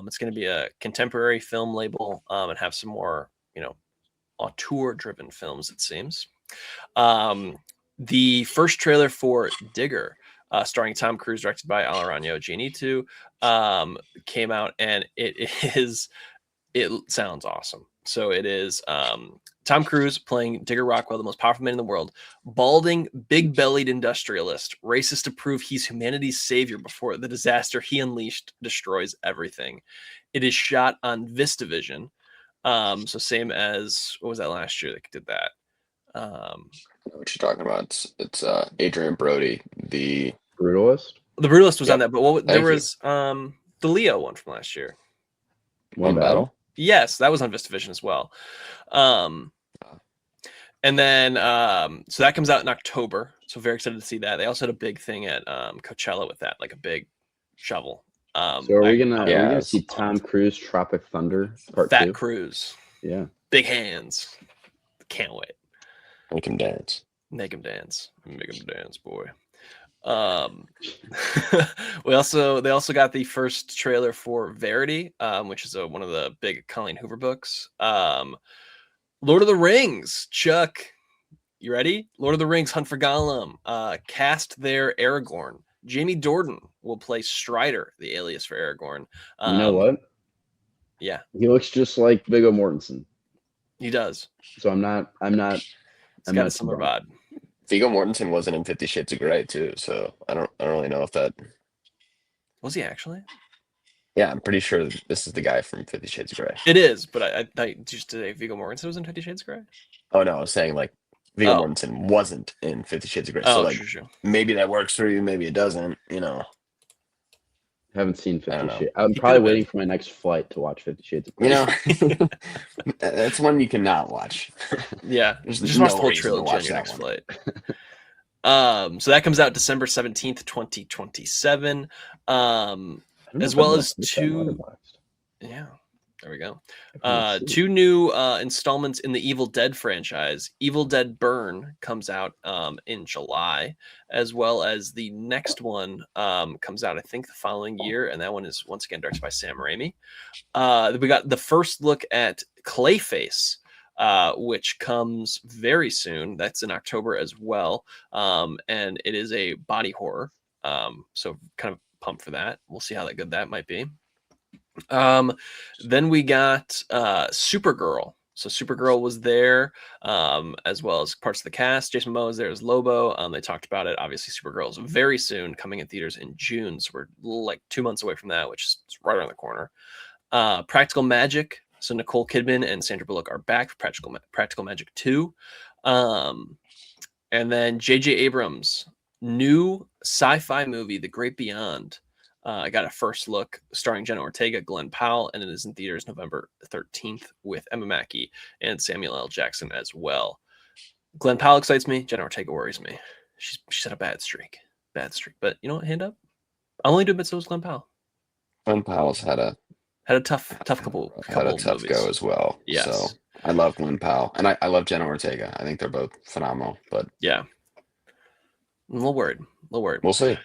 It's going to be a contemporary film label and have some more, auteur-driven films, it seems. The first trailer for Digger, starring Tom Cruise, directed by Alejandro Giannitu, came out, and it sounds awesome. So it is Tom Cruise playing Digger Rockwell, the most powerful man in the world, balding, big-bellied industrialist, races to prove he's humanity's savior before the disaster he unleashed destroys everything. It is shot on VistaVision. So same as, what was that last year that did that? What you're talking about? It's Adrian Brody, the Brutalist. The Brutalist was on Yep. that, but there Thank you. was the Leo one from last year. One battle. Yes, that was on VistaVision as well. And then so that comes out in October. So very excited to see that. They also had a big thing at Coachella with that, like a big shovel. So are we gonna it's see Tom Cruise Tropic Thunder Part Fat 2? Cruise, Yeah. big hands. Can't wait. Make him dance. Make him dance, boy. They also got the first trailer for Verity, which is one of the big Colleen Hoover books. Lord of the Rings, Chuck, you ready? Lord of the Rings, Hunt for Gollum. Cast their Aragorn. Jamie Dornan will play Strider, the alias for Aragorn. You know what? Yeah, He looks just like Viggo Mortensen. he does. So I'm not. He's got a similar vibe. Viggo Mortensen wasn't in 50 Shades of Grey too, so I don't really know if that. Was he actually? Yeah, I'm pretty sure this is the guy from 50 Shades of Grey. It is, but I just today Viggo Mortensen was in 50 Shades of Grey. Oh no, I was saying like Viggo Mortensen wasn't in 50 Shades of Grey. So like true. maybe that works for you, maybe it doesn't. Haven't seen 50 know. Shades. I'm He probably could've waiting for my next flight to watch 50 Shades of Grey. That's one you cannot watch. Yeah, There's just no watch the whole reason to trilogy on watch your that next one. flight. So that comes out December 17th, 2027. I don't know As if well I'm as gonna put that on two. Letterboxd. Yeah, there we go. I can't see it. 2 new installments in the Evil Dead franchise. Evil Dead Burn comes out in July, as well as the next one comes out, I think, the following year, and that one is once again directed by Sam Raimi. We got the first look at Clayface, which comes very soon. That's in October as well, and it is a body horror. So kind of pumped for that. We'll see how good that might be. Then we got Supergirl. So Supergirl was there, as well as parts of the cast. Jason Momoa is there as Lobo. They talked about it. Obviously, Supergirl is very soon coming in theaters in June. So we're like 2 months away from that, which is right around the corner. Practical Magic. So Nicole Kidman and Sandra Bullock are back for Practical Magic 2. And then J.J. Abrams' new sci-fi movie, The Great Beyond. I got a first look starring Jenna Ortega, Glenn Powell, and it is in theaters November 13th with Emma Mackey and Samuel L. Jackson as well. Glenn Powell excites me. Jenna Ortega worries me. She's had a bad streak. But you know what? Hand up. I'll only do a bit, so was Glenn Powell. Glenn Powell's had a tough couple tough movies. go as well. Yes. So I love Glenn Powell, and I love Jenna Ortega. I think they're both phenomenal. But yeah, I'm a little worried. We'll see.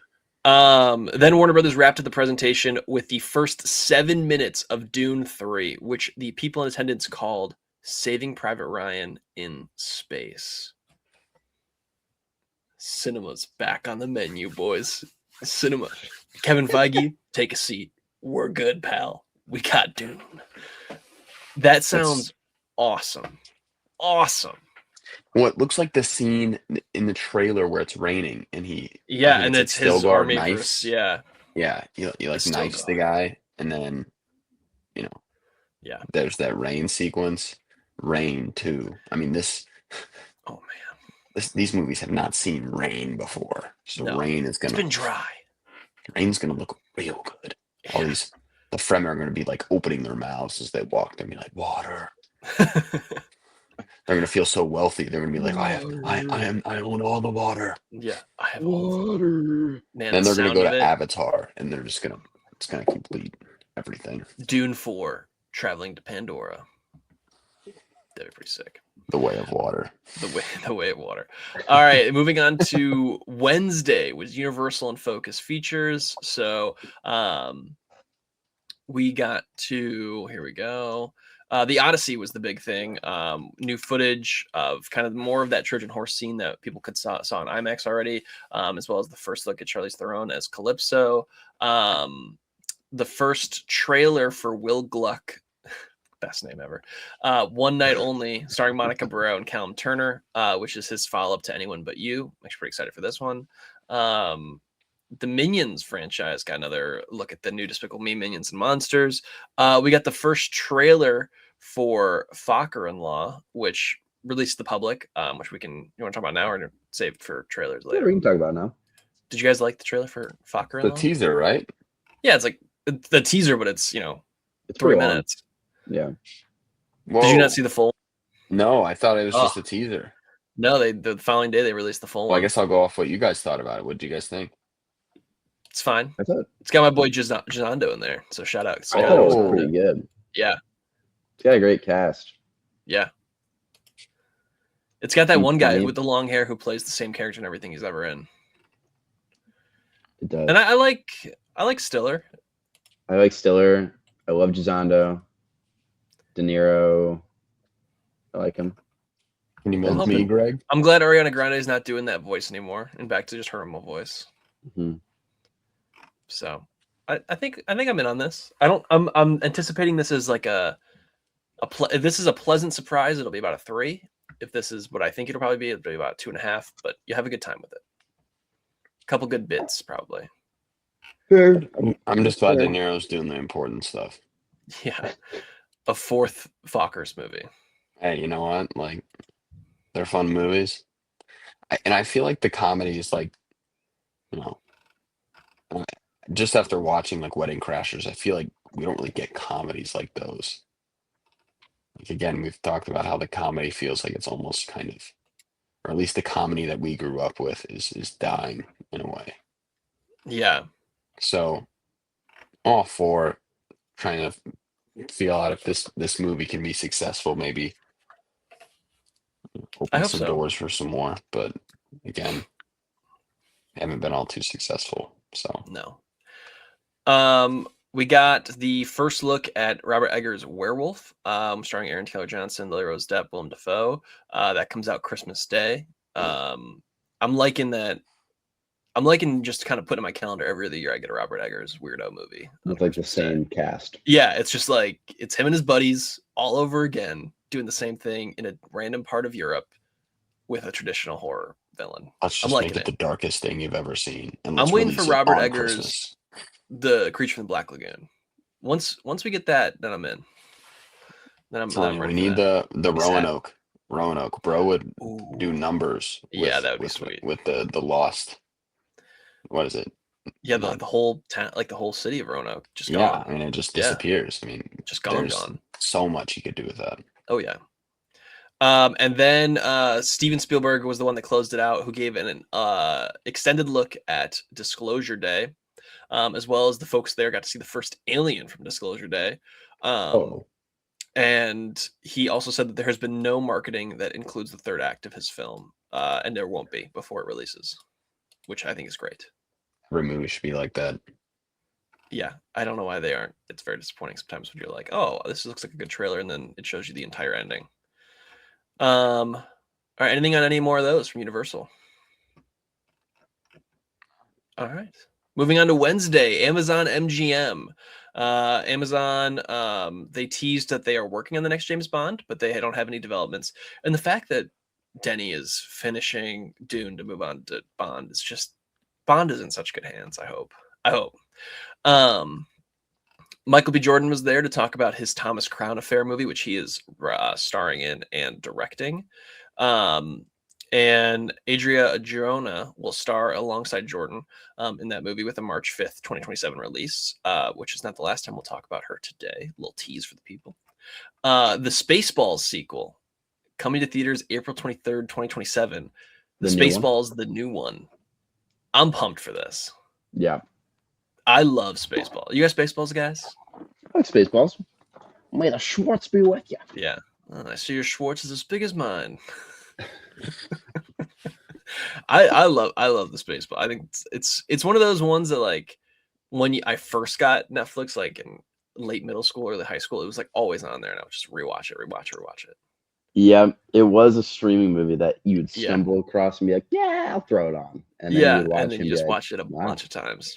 Then Warner Brothers wrapped up the presentation with the first 7 minutes of Dune 3, which the people in attendance called Saving Private Ryan in Space. Cinema's back on the menu, boys. Cinema. Kevin Feige, take a seat. We're good, pal. We got Dune. That sounds awesome. Awesome. What looks like the scene in the trailer where it's raining and and it's his army knives. verse. Yeah. Yeah, he like knifes the guy, and then there's that rain sequence. Rain 2. I mean, this. Oh man. These movies have not seen rain before, so rain is gonna. It's been dry. Rain's gonna look real good. Yeah. All these the Fremen are gonna be like opening their mouths as they walk. They're gonna be like water. They're gonna feel so wealthy. They're gonna be like, I own all the water. Yeah, I have water. Man, then they're gonna go to Avatar, and it's gonna complete everything. Dune 4, traveling to Pandora. That'd be pretty sick. The way of water. The way of water. All right, moving on to Wednesday was Universal and Focus features. So we got to, here we go. The Odyssey was the big thing. New footage of kind of more of that Trojan horse scene that people saw on IMAX already, as well as the first look at Charlize Theron as Calypso. The first trailer for Will Gluck, best name ever. One Night Only, starring Monica Barrero and Callum Turner, which is his follow-up to Anyone But You. I'm actually pretty excited for this one. The Minions franchise got another look at the new Despicable Me Minions and Monsters. We got the first trailer for Fokker-in-Law, which released to the public, which you want to talk about now or save for trailers later? Yeah, we can talk about it now. Did you guys like the trailer for Fokker-in-Law? The teaser, right? Yeah, it's like the teaser, but it's, it's 3 minutes. Yeah. Whoa. Did you not see the full? No, I thought it was just a teaser. No, the following day they released the full Well, one. I guess I'll go off what you guys thought about it. What did you guys think? It's fine. I thought It's got my boy Gizondo in there, so shout out. I thought it was pretty good. Yeah. It's got a great cast. Yeah. It's got that one guy funny. with the long hair who plays the same character in everything he's ever in. It does. And I like Stiller. I like Stiller. I love Gizondo. De Niro. I like him. Can you milk me, Greg? I'm glad Ariana Grande is not doing that voice anymore and back to just her normal voice. Mm-hmm. So I think I'm in on this. I'm anticipating this as like if this is a pleasant surprise, it'll be about a 3. If this is what I think it'll be about 2.5. But you have a good time with it. A couple good bits, probably. I'm just glad De Niro's doing the important stuff. Yeah, a 4th Fockers movie. Hey, you know what? Like, they're fun movies, and I feel like the comedy is like, just after watching like Wedding Crashers, I feel like we don't really get comedies like those. Like, again, we've talked about how the comedy feels like it's almost kind of, or at least the comedy that we grew up with is dying in a way. Yeah. So, all for trying to feel out if this movie can be successful, maybe open some doors for some more. But again, haven't been all too successful. So no. We got the first look at Robert Eggers' Werewolf, starring Aaron Taylor Johnson, Lily Rose Depp, Willem Dafoe. That comes out Christmas Day. I'm liking that. I'm liking just kind of putting in my calendar every other year I get a Robert Eggers weirdo movie. With like the same cast. Yeah, it's just like it's him and his buddies all over again doing the same thing in a random part of Europe with a traditional horror villain. Let's just make it the darkest thing you've ever seen. And I'm waiting for Robert Eggers, Christmas. The Creature from the Black Lagoon. Once we get that, then I'm in. Then I'm ready. We need the Roanoke. Roanoke, bro, would do numbers. Yeah, that would be sweet. With the Lost. What is it? Yeah, the whole town, like the whole city of Roanoke, just gone. I mean, it just disappears. I mean, just gone. So much you could do with that. Oh yeah. And then Steven Spielberg was the one that closed it out, who gave an extended look at Disclosure Day, as well as the folks there got to see the first alien from Disclosure Day. And he also said that there has been no marketing that includes the third act of his film, and there won't be before it releases, which I think is great. Every movie should be like that. Yeah, I don't know why they aren't. It's very disappointing sometimes when you're like, oh, this looks like a good trailer, and then it shows you the entire ending. All right, anything on any more of those from Universal? All right. Moving on to Wednesday, Amazon MGM. Amazon, they teased that they are working on the next James Bond, but they don't have any developments. And the fact that Denny is finishing Dune to move on to Bond is just Bond is in such good hands. I hope. Michael B. Jordan was there to talk about his Thomas Crown Affair movie, which he is starring in and directing. And Adria Arjona will star alongside Jordan in that movie with a March 5th, 2027 release, which is not the last time we'll talk about her today. A little tease for the people. The Spaceballs sequel coming to theaters April 23rd, 2027. The Spaceballs, the new one. I'm pumped for this. Yeah. I love Spaceballs. You guys Spaceballs guys? I like Spaceballs. May the Schwartz be with you. Yeah. I see your Schwartz is as big as mine. I love the Spaceball. I think it's one of those ones that like when I first got Netflix, like in late middle school or the high school, it was like always on there, and I would just rewatch it. Yeah, it was a streaming movie that you would stumble across and be like, "Yeah, I'll throw it on," and then you just watch it a bunch of times.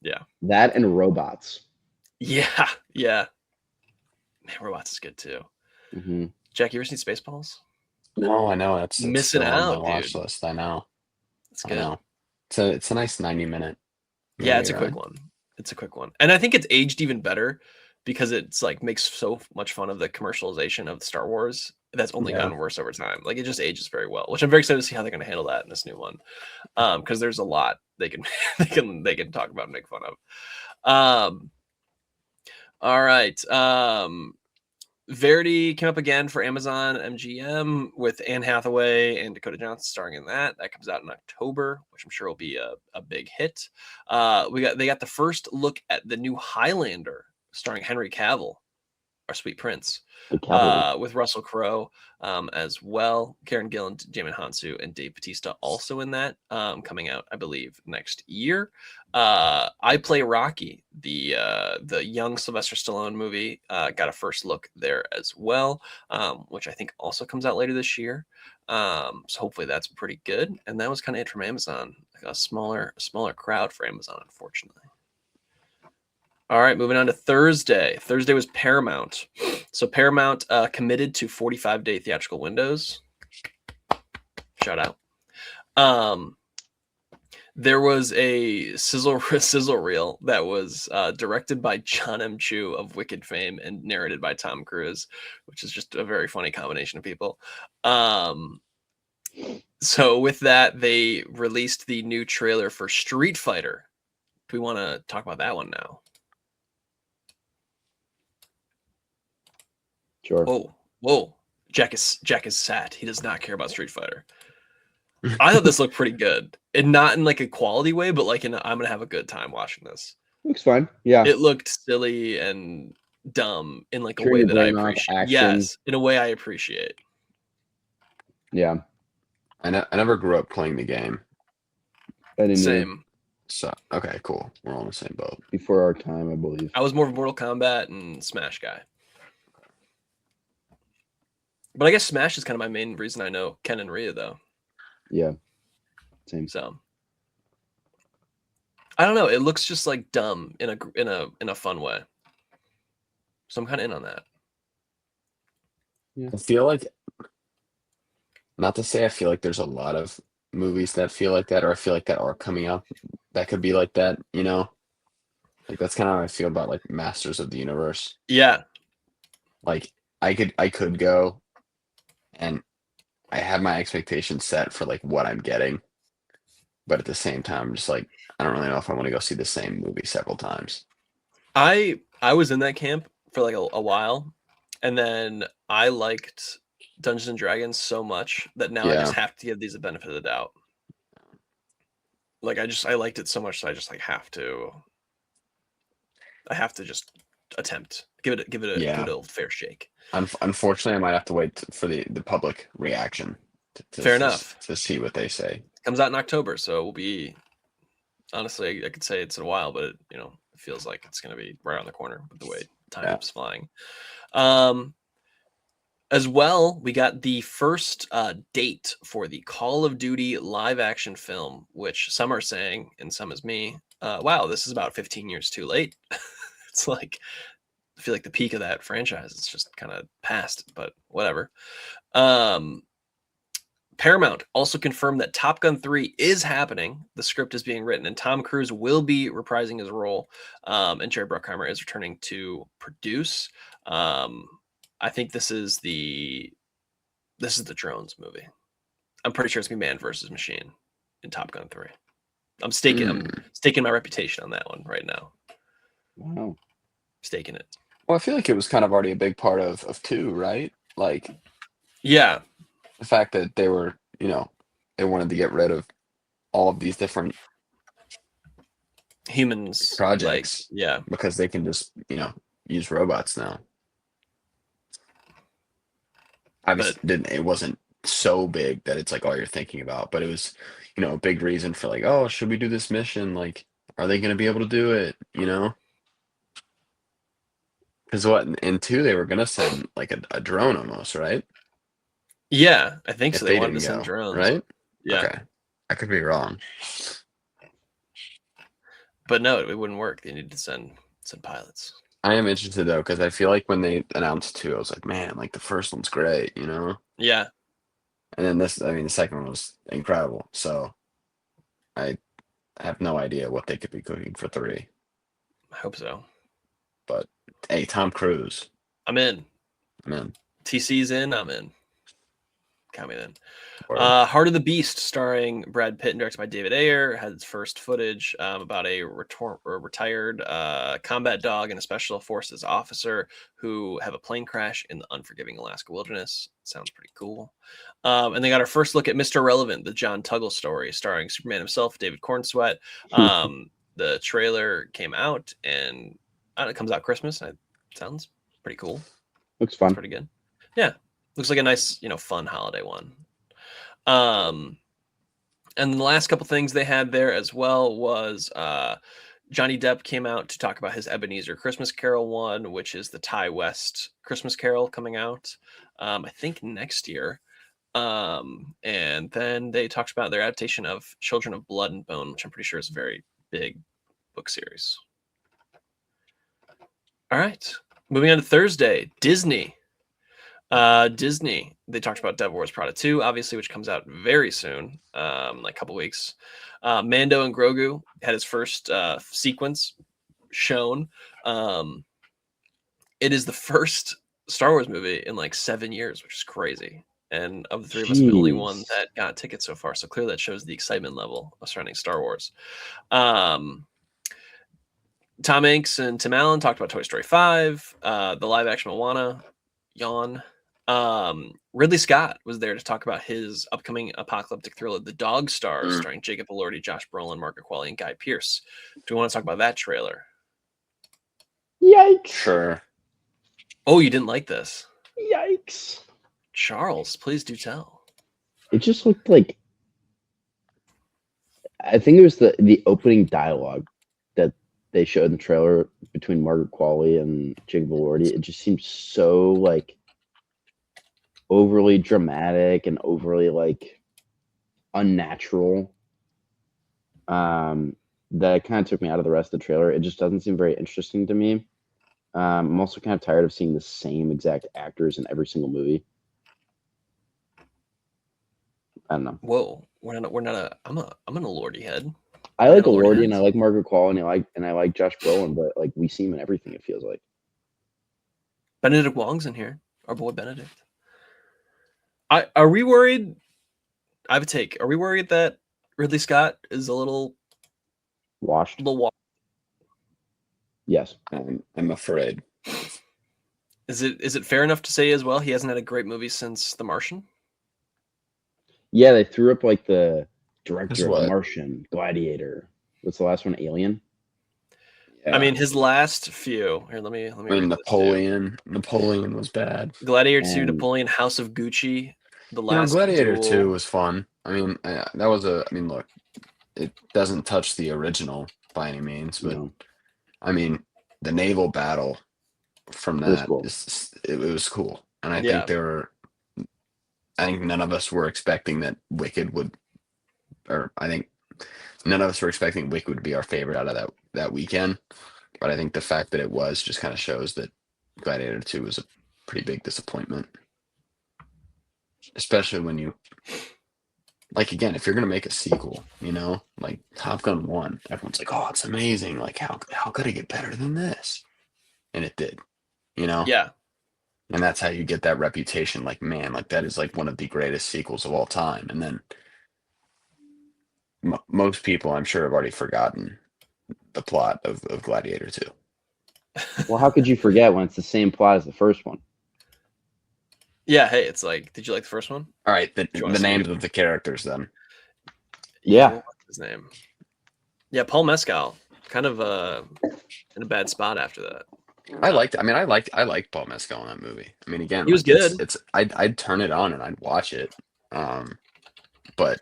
Yeah, that and Robots. Yeah. Man, Robots is good too. Mm-hmm. Jack, you ever seen Spaceballs? No, I know it's missing out on my watch list. I know. It's good. I know. It's a nice 90-minute. Yeah, it's a quick one. And I think it's aged even better because it's like makes so much fun of the commercialization of the Star Wars. That's only gotten worse over time. Like it just ages very well, which I'm very excited to see how they're going to handle that in this new one. Because there's a lot they can talk about and make fun of. All right. Verity came up again for Amazon MGM with Anne Hathaway and Dakota Johnson starring in that. That comes out in October, which I'm sure will be a big hit. They got the first look at the new Highlander starring Henry Cavill, our sweet prince, with Russell Crowe as well. Karen Gillan, Jamin Hansu, and Dave Bautista also in that, coming out, I believe, next year. I Play Rocky, the young Sylvester Stallone movie, got a first look there as well, which I think also comes out later this year. So hopefully that's pretty good. And that was kind of it from Amazon. Like a smaller crowd for Amazon, unfortunately. All right, moving on to Thursday. Thursday was Paramount. So Paramount committed to 45-day theatrical windows. Shout out. There was a sizzle reel that was directed by John M. Chu of Wicked fame and narrated by Tom Cruise, which is just a very funny combination of people. So with that, they released the new trailer for Street Fighter. Do we want to talk about that one now? Sure. Whoa. Jack is sad. He does not care about Street Fighter. I thought this looked pretty good, and not in like a quality way, but like I'm gonna have a good time watching this. Looks fun. Yeah. It looked silly and dumb in like a way that I appreciate. Yes, in a way I appreciate. Yeah. I never grew up playing the game. Same. So okay, cool. We're all in the same boat. Before our time, I believe. I was more of a Mortal Kombat and Smash guy. But I guess Smash is kind of my main reason I know Ken and Rhea, though. Yeah. Same. So I don't know. It looks just like dumb in a fun way. So I'm kind of in on that. Yeah. I feel like, not to say I feel like there's a lot of movies that feel like that, or I feel like that are coming up that could be like that, you know? Like that's kind of how I feel about like Masters of the Universe. Yeah. Like I could go and I have my expectations set for like what I'm getting. But at the same time, I'm just like, I don't really know if I want to go see the same movie several times. I was in that camp for like a while, and then I liked Dungeons and Dragons so much that now I just have to give these a benefit of the doubt. Like I liked it so much, so I just like have to just attempt give it a good old fair shake. Unfortunately, I might have to wait for the public reaction. Fair enough. To see what they say. It comes out in October, so we'll be Honestly, I could say it's in a while, but it feels like it's going to be right on the corner with the way time's flying. As well, we got the first date for the Call of Duty live action film, which some are saying, and some is me, wow, this is about 15 years too late. It's like, I feel like the peak of that franchise is just kind of past, but whatever. Paramount also confirmed that Top Gun 3 is happening. The script is being written, and Tom Cruise will be reprising his role. And Jerry Bruckheimer is returning to produce. I think this is the drones movie. I'm pretty sure it's gonna be man versus machine in Top Gun 3. I'm staking my reputation on that one right now. Wow. Staking it. Well, I feel like it was kind of already a big part of 2, right? Like, yeah, the fact that they were, they wanted to get rid of all of these different humans projects, yeah, because they can just, use robots now. Obviously, it wasn't so big that it's like all you're thinking about, but it was, a big reason for like, oh, should we do this mission? Like, are they going to be able to do it? Because in 2 they were going to send like a drone almost, right? Yeah, I think so. If They they wanted to didn't send go, drones, right? Yeah, Okay, I could be wrong. but no, it wouldn't work. They needed to send pilots. I am interested though, because I feel like when they announced 2, I was like, man, like the first one's great, Yeah, and then the second one was incredible. So I have no idea what they could be cooking for 3. I hope so. But hey, Tom Cruise, I'm in. I'm in. TC's in. I'm in. Count me then. Word. Heart of the Beast, starring Brad Pitt and directed by David Ayer, had its first footage about a retired combat dog and a special forces officer who have a plane crash in the unforgiving Alaska wilderness. Sounds pretty cool. And they got our first look at Mr. Relevant, the John Tuggle story, starring Superman himself, David Cornsweet. The trailer came out, and it comes out Christmas. It sounds pretty cool. Looks fun. Pretty good. Yeah. Looks like a nice, fun holiday one. And the last couple things they had there as well was Johnny Depp came out to talk about his Ebenezer Christmas Carol one, which is the Ty West Christmas Carol coming out, I think next year. And then they talked about their adaptation of Children of Blood and Bone, which I'm pretty sure is a very big book series. All right. Moving on to Thursday, Disney. Disney, they talked about Devil Wears Prada 2, obviously, which comes out very soon, like a couple weeks. Mando and Grogu had his first sequence shown. It is the first Star Wars movie in like 7 years, which is crazy. And of the three of us, I'm the only one that got tickets so far. So clearly that shows the excitement level of surrounding Star Wars. Tom Hanks and Tim Allen talked about Toy Story 5, the live action Moana, yawn. Ridley Scott was there to talk about his upcoming apocalyptic thriller, The Dog Stars, starring Jacob Elordi, Josh Brolin, Margaret Qualley, and Guy Pearce. Do we want to talk about that trailer? Yikes. Sure. Oh, you didn't like this? Yikes. Charles, please do tell. It just looked like, I think it was the opening dialogue that they showed in the trailer between Margaret Qualley and Jacob Elordi. It just seemed so like overly dramatic and overly like unnatural. That kind of took me out of the rest of the trailer. It just doesn't seem very interesting to me. I'm also kind of tired of seeing the same exact actors in every single movie. I don't know. Whoa, I'm an Elordi head. I like Elordi and I like Margaret Qualley and I like Josh Brolin, but like we see him in everything. It feels like Benedict Wong's in here. Our boy Benedict. Are we worried? I have a take. Are we worried that Ridley Scott is a little washed? Yes, I'm afraid. Is it fair enough to say as well he hasn't had a great movie since The Martian? Yeah, they threw up like the director of what? The Martian, Gladiator. What's the last one? Alien. Yeah. I mean, his last few. Here, let me. I mean, Napoleon. Napoleon was bad. Gladiator 2, Napoleon, House of Gucci. The last Gladiator Duel. 2 was fun. I mean, that was a. I mean, look, it doesn't touch the original by any means, but No. I mean, the naval battle from It was that cool. it was cool, and I Yeah. think I think none of us were expecting that Wicked would, or I think none of us were expecting Wicked would be our favorite out of that weekend. But I think the fact that it was just kind of shows that Gladiator 2 was a pretty big disappointment, especially when you like again if you're gonna make a sequel, like Top Gun 1, everyone's like, oh, it's amazing. Like how could it get better than this? And it did, Yeah. And that's how you get that reputation. Like, man, like that is like one of the greatest sequels of all time. And then most people, I'm sure, have already forgotten the plot of Gladiator 2. Well, how could you forget when it's the same plot as the first one? Yeah. Hey, it's like, did you like the first one? All right, the you wanna see names it? of the characters then. Yeah. What's his name? Yeah, Paul Mescal, kind of in a bad spot after that. I liked Paul Mescal in that movie. I mean, again, He was good. It's I'd turn it on and I'd watch it. But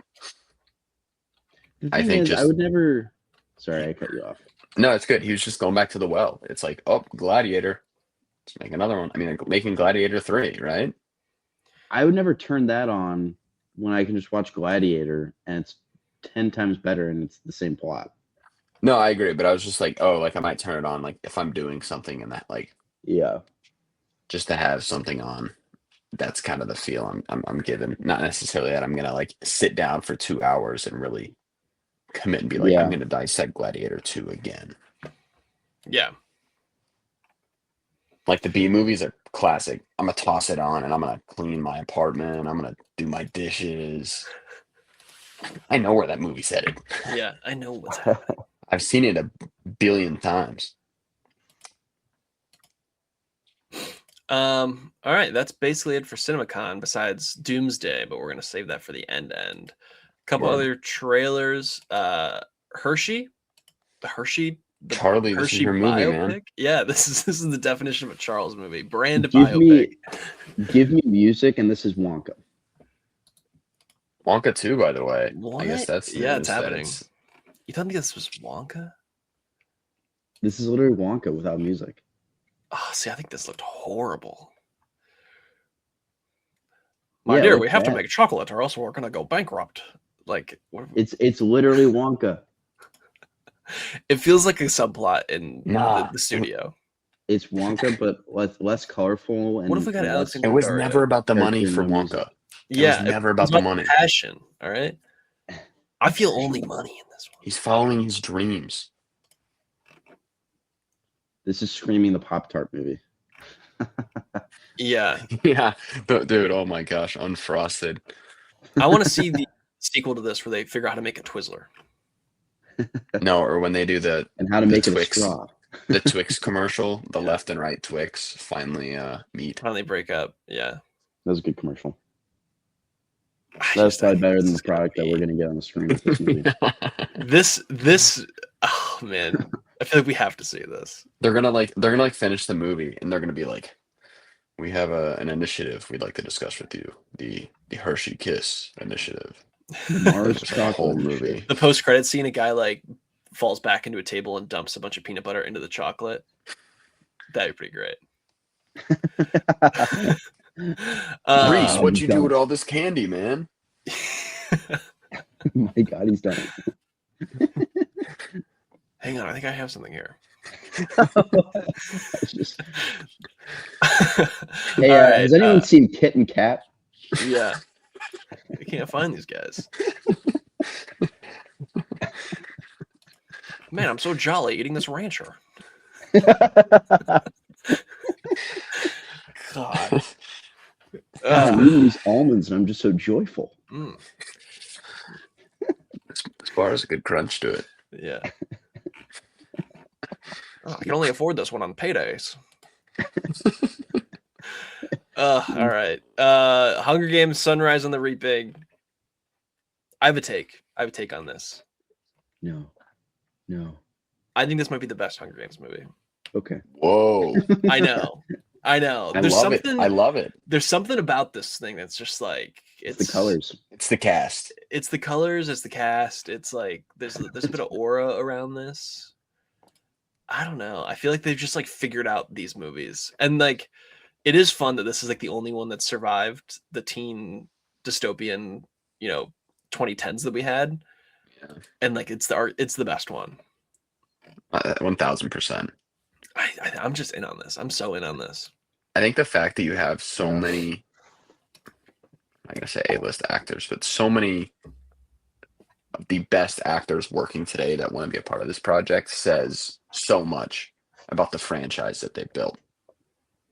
The I thing think is, I would never. Sorry, I cut you off. no, it's good. He was just going back to the well. It's like, oh, Gladiator. Let's make another one. I mean, making Gladiator 3, right? I would never turn that on when I can just watch Gladiator and it's 10 times better and it's the same plot. No, I agree. But I was just like, oh, like I might turn it on, like if I'm doing something in that, like Yeah. just to have something on. That's kind of the feel I'm given. Not necessarily that I'm gonna like sit down for 2 hours and really commit and be like, Yeah. I'm gonna dissect Gladiator 2 again. Yeah. Like the B movies are classic. I'm gonna toss it on and I'm gonna clean my apartment. I'm gonna do my dishes. I know where that movie's headed. Yeah. I know what's happening. I've seen it a billion times. All right, that's basically it for CinemaCon. Besides Doomsday, but we're gonna save that for the end. A couple Word. other trailers. Hershey, Hershey. The Charlie, this is Hershey your movie, biopic. man. Yeah, this is the definition of a Charles movie. Brand Give biopic. give me music, and this is Wonka. Wonka 2, by the way. What? I guess that's Yeah, news it's that happening. You thought this was Wonka? This is literally Wonka without music. Oh, see, I think this looked horrible. My Yeah, it dear, looked we have to bad. make chocolate, or else we're gonna go bankrupt. Like, what? It's literally Wonka. It feels like a subplot in Nah. the studio. It's Wonka, but less colorful. And What if we got and Alex less- and It was Dario? never about the money Character for and no music. Wonka. Yeah, was never it about was the money. Passion. All right. I feel only money in this one. He's following his dreams. This is Screaming the Pop-Tart movie. Yeah, Yeah, dude. Oh my gosh, unfrosted. I want to see the sequel to this where they figure out how to make a Twizzler. No, or when they do the And how to The make it a Twix. straw. the Twix commercial, the left and right Twix finally meet. Finally break up. Yeah. That was a good commercial. I That's just- I probably think better this than is the gonna product that be- we're going to get on the screen with this movie. This. Oh man, I feel like we have to see this. They're gonna finish the movie and they're gonna be like, we have an initiative we'd like to discuss with you, the Hershey Kiss initiative. Mars It's like a whole chocolate movie. The post-credit scene, a guy like falls back into a table and dumps a bunch of peanut butter into the chocolate. That'd be pretty great. Reese, Um, what'd you do done. with all this candy, man? My God, he's done it. Hang on, I think I have something here. It's just- Hey, All right, has anyone seen Kit and Kat? Yeah. I can't find these guys. Man, I'm so jolly eating this rancher. God. I'm eating these almonds and I'm just so joyful. Mm, This bar has a good crunch to it. yeah. Oh, I can only afford this one on paydays. All right. Hunger Games Sunrise on the Reaping. I have a take on this. No. I think this might be the best Hunger Games movie. Okay. Whoa. I know. I there's love it. something I love it. there's something about this thing that's just like It's the colors. It's the cast. It's the colors. It's the cast. It's like there's a bit of aura around this. I don't know. I feel like they've just like figured out these movies, and like it is fun that this is like the only one that survived the teen dystopian, 2010s that we had, and like it's the best one. 1000%. I'm just in on this. I'm so in on this. I think the fact that you have so many, I'm gonna say A-list actors, but so many of the best actors working today that want to be a part of this project says so much about the franchise that they built.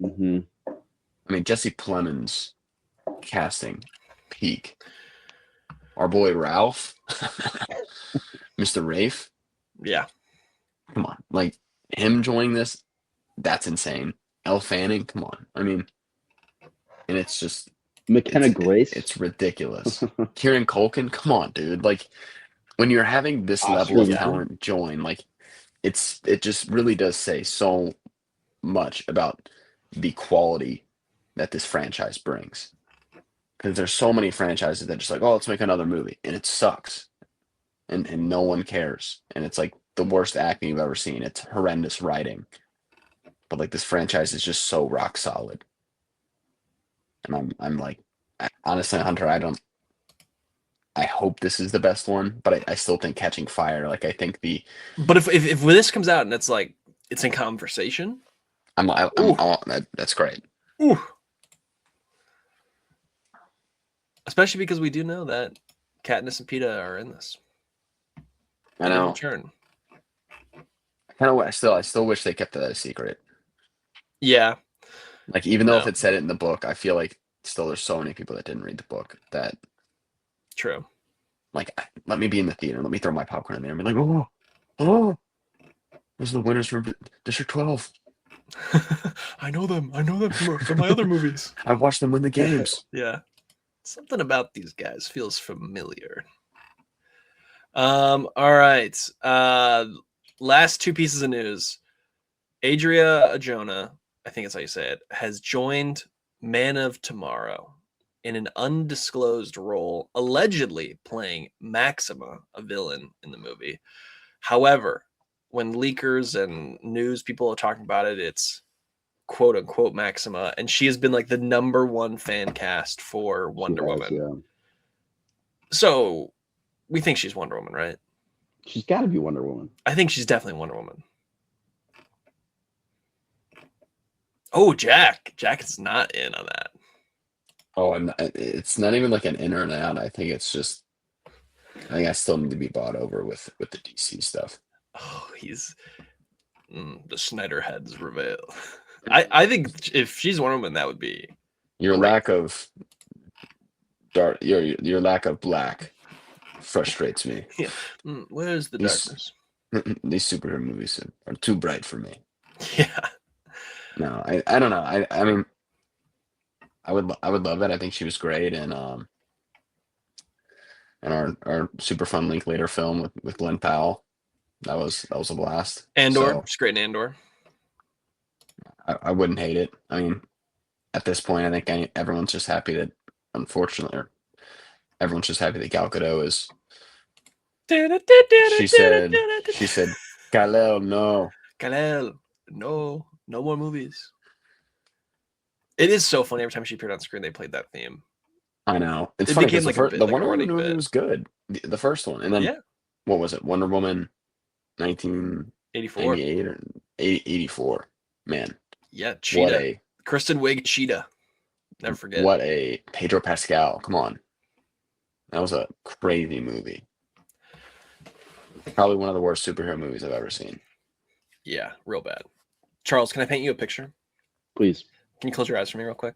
Mm-hmm. I mean, Jesse Plemons casting peak. Our boy Ralph, Mr. Rafe. Yeah. Come on, like him joining this, that's insane. Elle Fanning, come on. I mean, and it's just McKenna Grace. It's ridiculous. Kieran Culkin, come on, dude. Like when you're having this level of talent join, like it just really does say so much about the quality that this franchise brings. Because there's so many franchises that just like, oh, let's make another movie, and it sucks, and no one cares, and it's like the worst acting you've ever seen. It's horrendous writing, but like this franchise is just so rock solid. And I'm like, honestly, Hunter, I hope this is the best one, but I still think Catching Fire. Like I think But if this comes out and it's like it's in conversation, that's great. Ooh. Especially because we do know that Katniss and Peeta are in this. I know. Return. I still wish they kept that a secret. Yeah. Like even though if it said it in the book, I feel like still there's so many people that didn't read the book that. True. Like, let me be in the theater. Let me throw my popcorn in there and be like, oh, those are the winners from District 12. I know them from my other movies. I've watched them win the games. Yeah. Something about these guys feels familiar. All right. Last two pieces of news. Adria Arjona, I think that's how you say it, has joined Man of Tomorrow in an undisclosed role, allegedly playing Maxima, a villain in the movie. However, when leakers and news people are talking about it, it's quote unquote Maxima, and she has been like the #1 fan cast for Wonder Woman. Yeah. So we think she's Wonder Woman, right? She's got to be Wonder Woman. I think she's definitely Wonder Woman. Oh, Jack is not in on that. Oh, it's not even like an in or an out. I think it's just, I think I still need to be bought over with the DC stuff. Oh, he's the Snyder heads reveal. I think if she's Wonder Woman, that would be your great. lack of dark. Your lack of black frustrates me. Yeah. Where's the darkness? These superhero movies are too bright for me. Yeah. No, I don't know. I mean, I would love it. I think she was great, and our super fun Linklater film with Glenn Powell, that was a blast. Andor, she's great in Andor. I wouldn't hate it. I mean, at this point, I think everyone's just happy that, unfortunately, everyone's just happy that Gal Gadot is. She said, Kal-El, no. Kal-El, no more movies. It is so funny every time she appeared on screen. They played that theme. I know. It's it funny became because the Wonder Woman movie bit. was good. The first one, and then what was it? Wonder Woman, 1988 or 84. Man. Yeah, Cheetah. Kristen Wiig, Cheetah. Never forget. What a Pedro Pascal. Come on. That was a crazy movie. Probably one of the worst superhero movies I've ever seen. Yeah, real bad. Charles, can I paint you a picture? Please. Can you close your eyes for me real quick?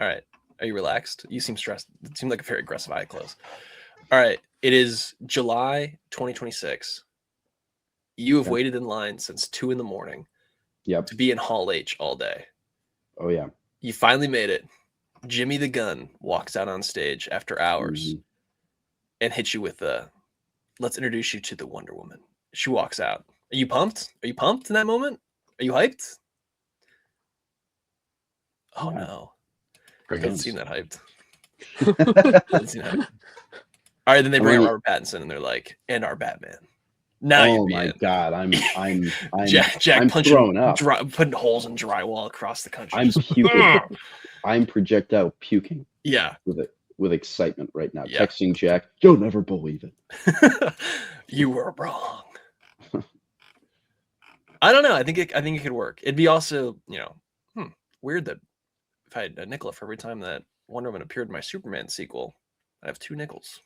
All right. Are you relaxed? You seem stressed. It seemed like a very aggressive eye close. All right. It is July 2026. You have waited in line since 2 a.m. Yep. To be in Hall H all day. Oh, yeah. You finally made it. Jimmy the Gun walks out on stage after hours and hits you with let's introduce you to the Wonder Woman. She walks out. Are you pumped? Are you pumped in that moment? Are you hyped? Oh, no. It doesn't seem that hyped. Let's see now. All right, then they bring out Right. Robert Pattinson, and they're like, "And our Batman." Now Oh you'd be my in. God, I'm Jack I'm punching, throwing up. putting holes in drywall across the country. I'm Just, puking. "Ugh." I'm projectile puking Yeah, with excitement right now. Yeah. Texting Jack, you'll never believe it. You were wrong. I don't know. I think it could work. It'd be also, weird that if I had a nickel for every time that Wonder Woman appeared in my Superman sequel, I have 2 nickels.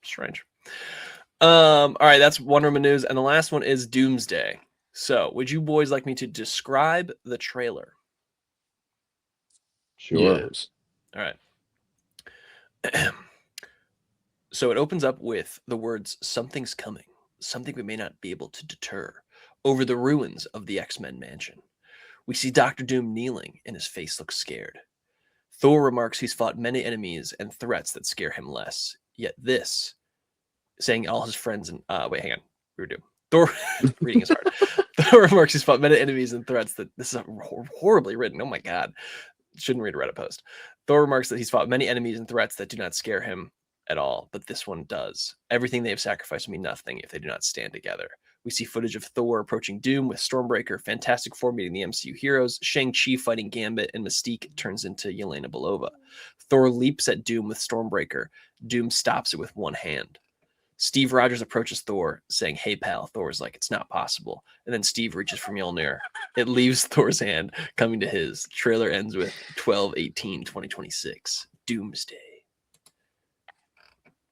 Strange. All right, that's Wonder Woman news, and the last one is Doomsday. So, would you boys like me to describe the trailer? Sure. Yes. All right. So it opens up with the words, "Something's coming, something we may not be able to deter, over the ruins of the X-Men mansion. We see Dr. Doom kneeling, and his face looks scared. Thor remarks he's fought many enemies and threats that scare him less. Yet this, saying all his friends and wait, hang on, redo. Thor reading is hard. Thor remarks he's fought many enemies and threats that this is horribly written. Oh my god, shouldn't read a Reddit post. Thor remarks that he's fought many enemies and threats that do not scare him at all, but this one does. Everything they have sacrificed will mean nothing if they do not stand together. We see footage of Thor approaching Doom with Stormbreaker, Fantastic Four meeting the MCU heroes, Shang-Chi fighting Gambit, and Mystique turns into Yelena Belova. Thor leaps at Doom with Stormbreaker. Doom stops it with one hand. Steve Rogers approaches Thor, saying, "Hey, pal." Thor's like, "It's not possible." And then Steve reaches for Mjolnir. It leaves Thor's hand, coming to his. Trailer ends with 12/18/2026. Doomsday.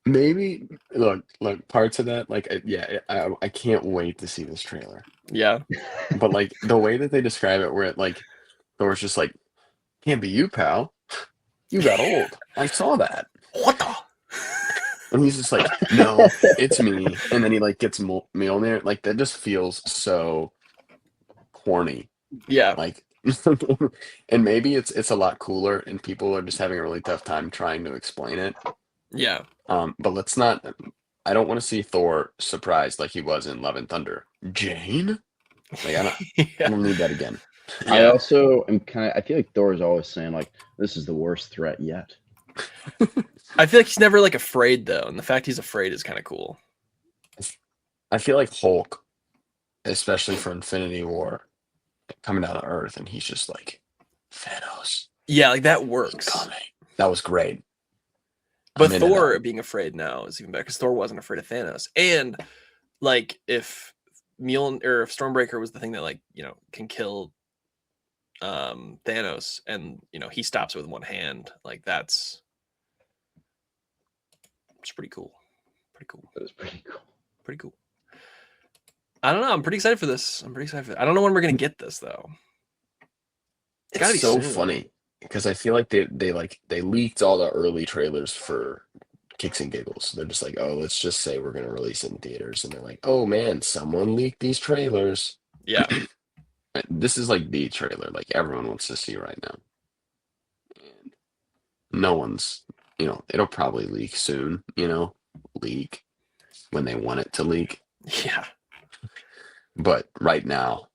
Maybe look parts of that, like I can't wait to see this trailer. Yeah. But like the way that they describe it, where it like Thor's just like, "Can't be you, pal. You got old. I saw that." What the? And he's just like, "No, it's me." And then he like gets Mjolnir. Like that just feels so corny. Yeah. Like, and maybe it's a lot cooler, and people are just having a really tough time trying to explain it. Yeah. But let's not. I don't want to see Thor surprised like he was in Love and Thunder. Jane? Like I don't need that again. I also am I feel like Thor is always saying like, this is the worst threat yet. I feel like he's never like afraid though, and the fact he's afraid is kind of cool. I feel like Hulk, especially for Infinity War, coming down to Earth, and he's just like, "Thanos." Yeah, like that works. Coming. That was great. But Thor being afraid now is even better because Thor wasn't afraid of Thanos. And like if Mjolnir or if Stormbreaker was the thing that like, can kill Thanos and he stops it with one hand, like it's pretty cool. Pretty cool. That was pretty cool. Pretty cool. I don't know. I'm pretty excited for this. I don't know when we're gonna get this though. It's gotta be so soon. funny because I feel like they leaked all the early trailers for kicks and giggles. They're just like, "Oh, let's just say we're gonna release it in theaters," and they're like, "Oh man, someone leaked these trailers." Yeah. This is like the trailer like everyone wants to see right now. And no one's, it'll probably leak soon, leak when they want it to leak. Yeah. But right now,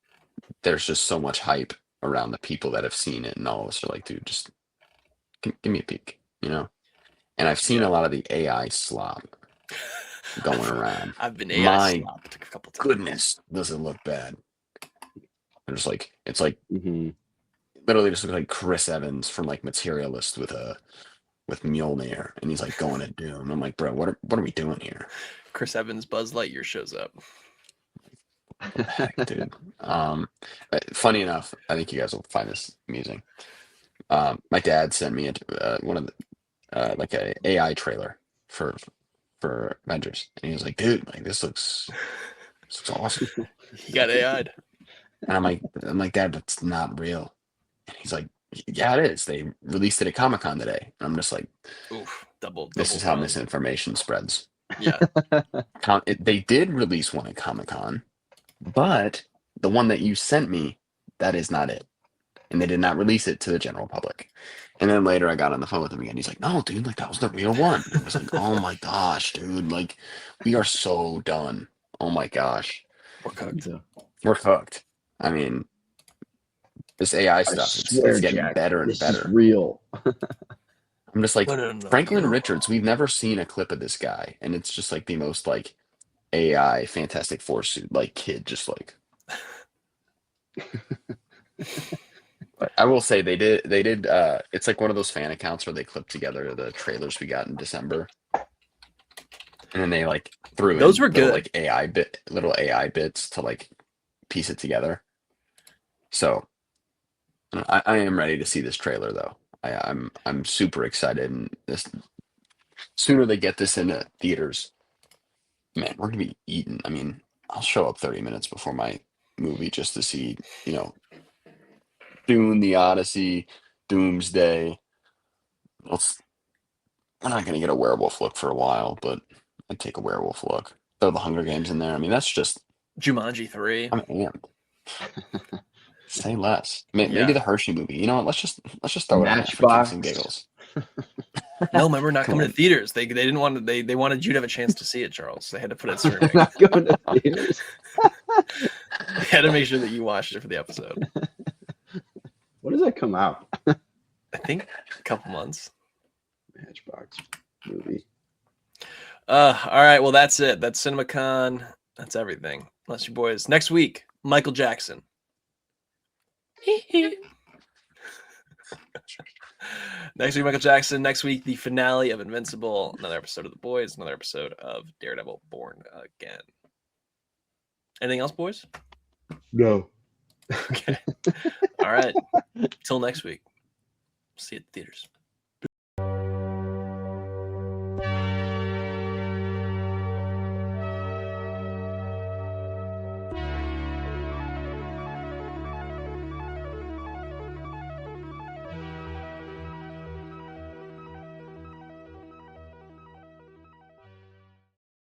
there's just so much hype around the people that have seen it, and all of us are like, "Dude, just give me a peek," And I've seen a lot of the AI slop going around. I've been AI slopped a couple times. Goodness, does it look bad? And it's like literally just looks like Chris Evans from like Materialist with Mjolnir, and he's like going at Doom. I'm like, bro, what are we doing here? Chris Evans, Buzz Lightyear shows up. What the heck, dude? Funny enough, I think you guys will find this amusing. My dad sent me one of the like a AI trailer for Avengers, and he was like, "Dude, like this looks awesome." He got AI'd. And I'm like, "Dad, that's not real." And he's like, "Yeah, it is. They released it at Comic-Con today." And I'm just like, "Oof, double." This is how misinformation spreads. Yeah. They did release one at Comic-Con, but the one that you sent me, that is not it. And they did not release it to the general public. And then later I got on the phone with him again. He's like, "No, dude, like that was the real one." And I was like, "Oh my gosh, dude, like we are so done. Oh my gosh. We're cooked. We're cooked." I mean, this AI stuff, it's getting better and this better. Is real. I'm just like, No. Franklin Richards, we've never seen a clip of this guy, and it's just like the most like AI Fantastic Four suit, like kid, just like. But I will say they did it's like one of those fan accounts where they clip together the trailers we got in December. And then they like threw Those in were little good. like little AI bits to like piece it together. So I am ready to see this trailer though. I'm super excited, and this sooner they get this into theaters, man, we're gonna be eating. I mean, I'll show up 30 minutes before my movie just to see, Dune, the Odyssey, Doomsday. Let's We're not gonna get a werewolf look for a while, but I'd take a werewolf look. Throw the Hunger Games in there. I mean, that's just Jumanji 3. I'm amped. Say less. Maybe Yeah. the Hershey movie. You know what? Let's just throw it in there for kicks and Matchbox. giggles. No, remember, not Come coming on. to theaters. They didn't want to. They wanted you to have a chance to see it, Charles. They had to put it They're streaming. not going to theaters. They had to make sure that you watched it for the episode. When does that come out? I think a couple months. Matchbox movie. All right. Well, that's it. That's CinemaCon. That's everything. Bless you, boys. Next week, Michael Jackson. Next week, Michael Jackson. Next week, the finale of Invincible. Another episode of The Boys. Another episode of Daredevil Born Again. Anything else, boys? No. Okay. All right. Till next week. See you at the theaters.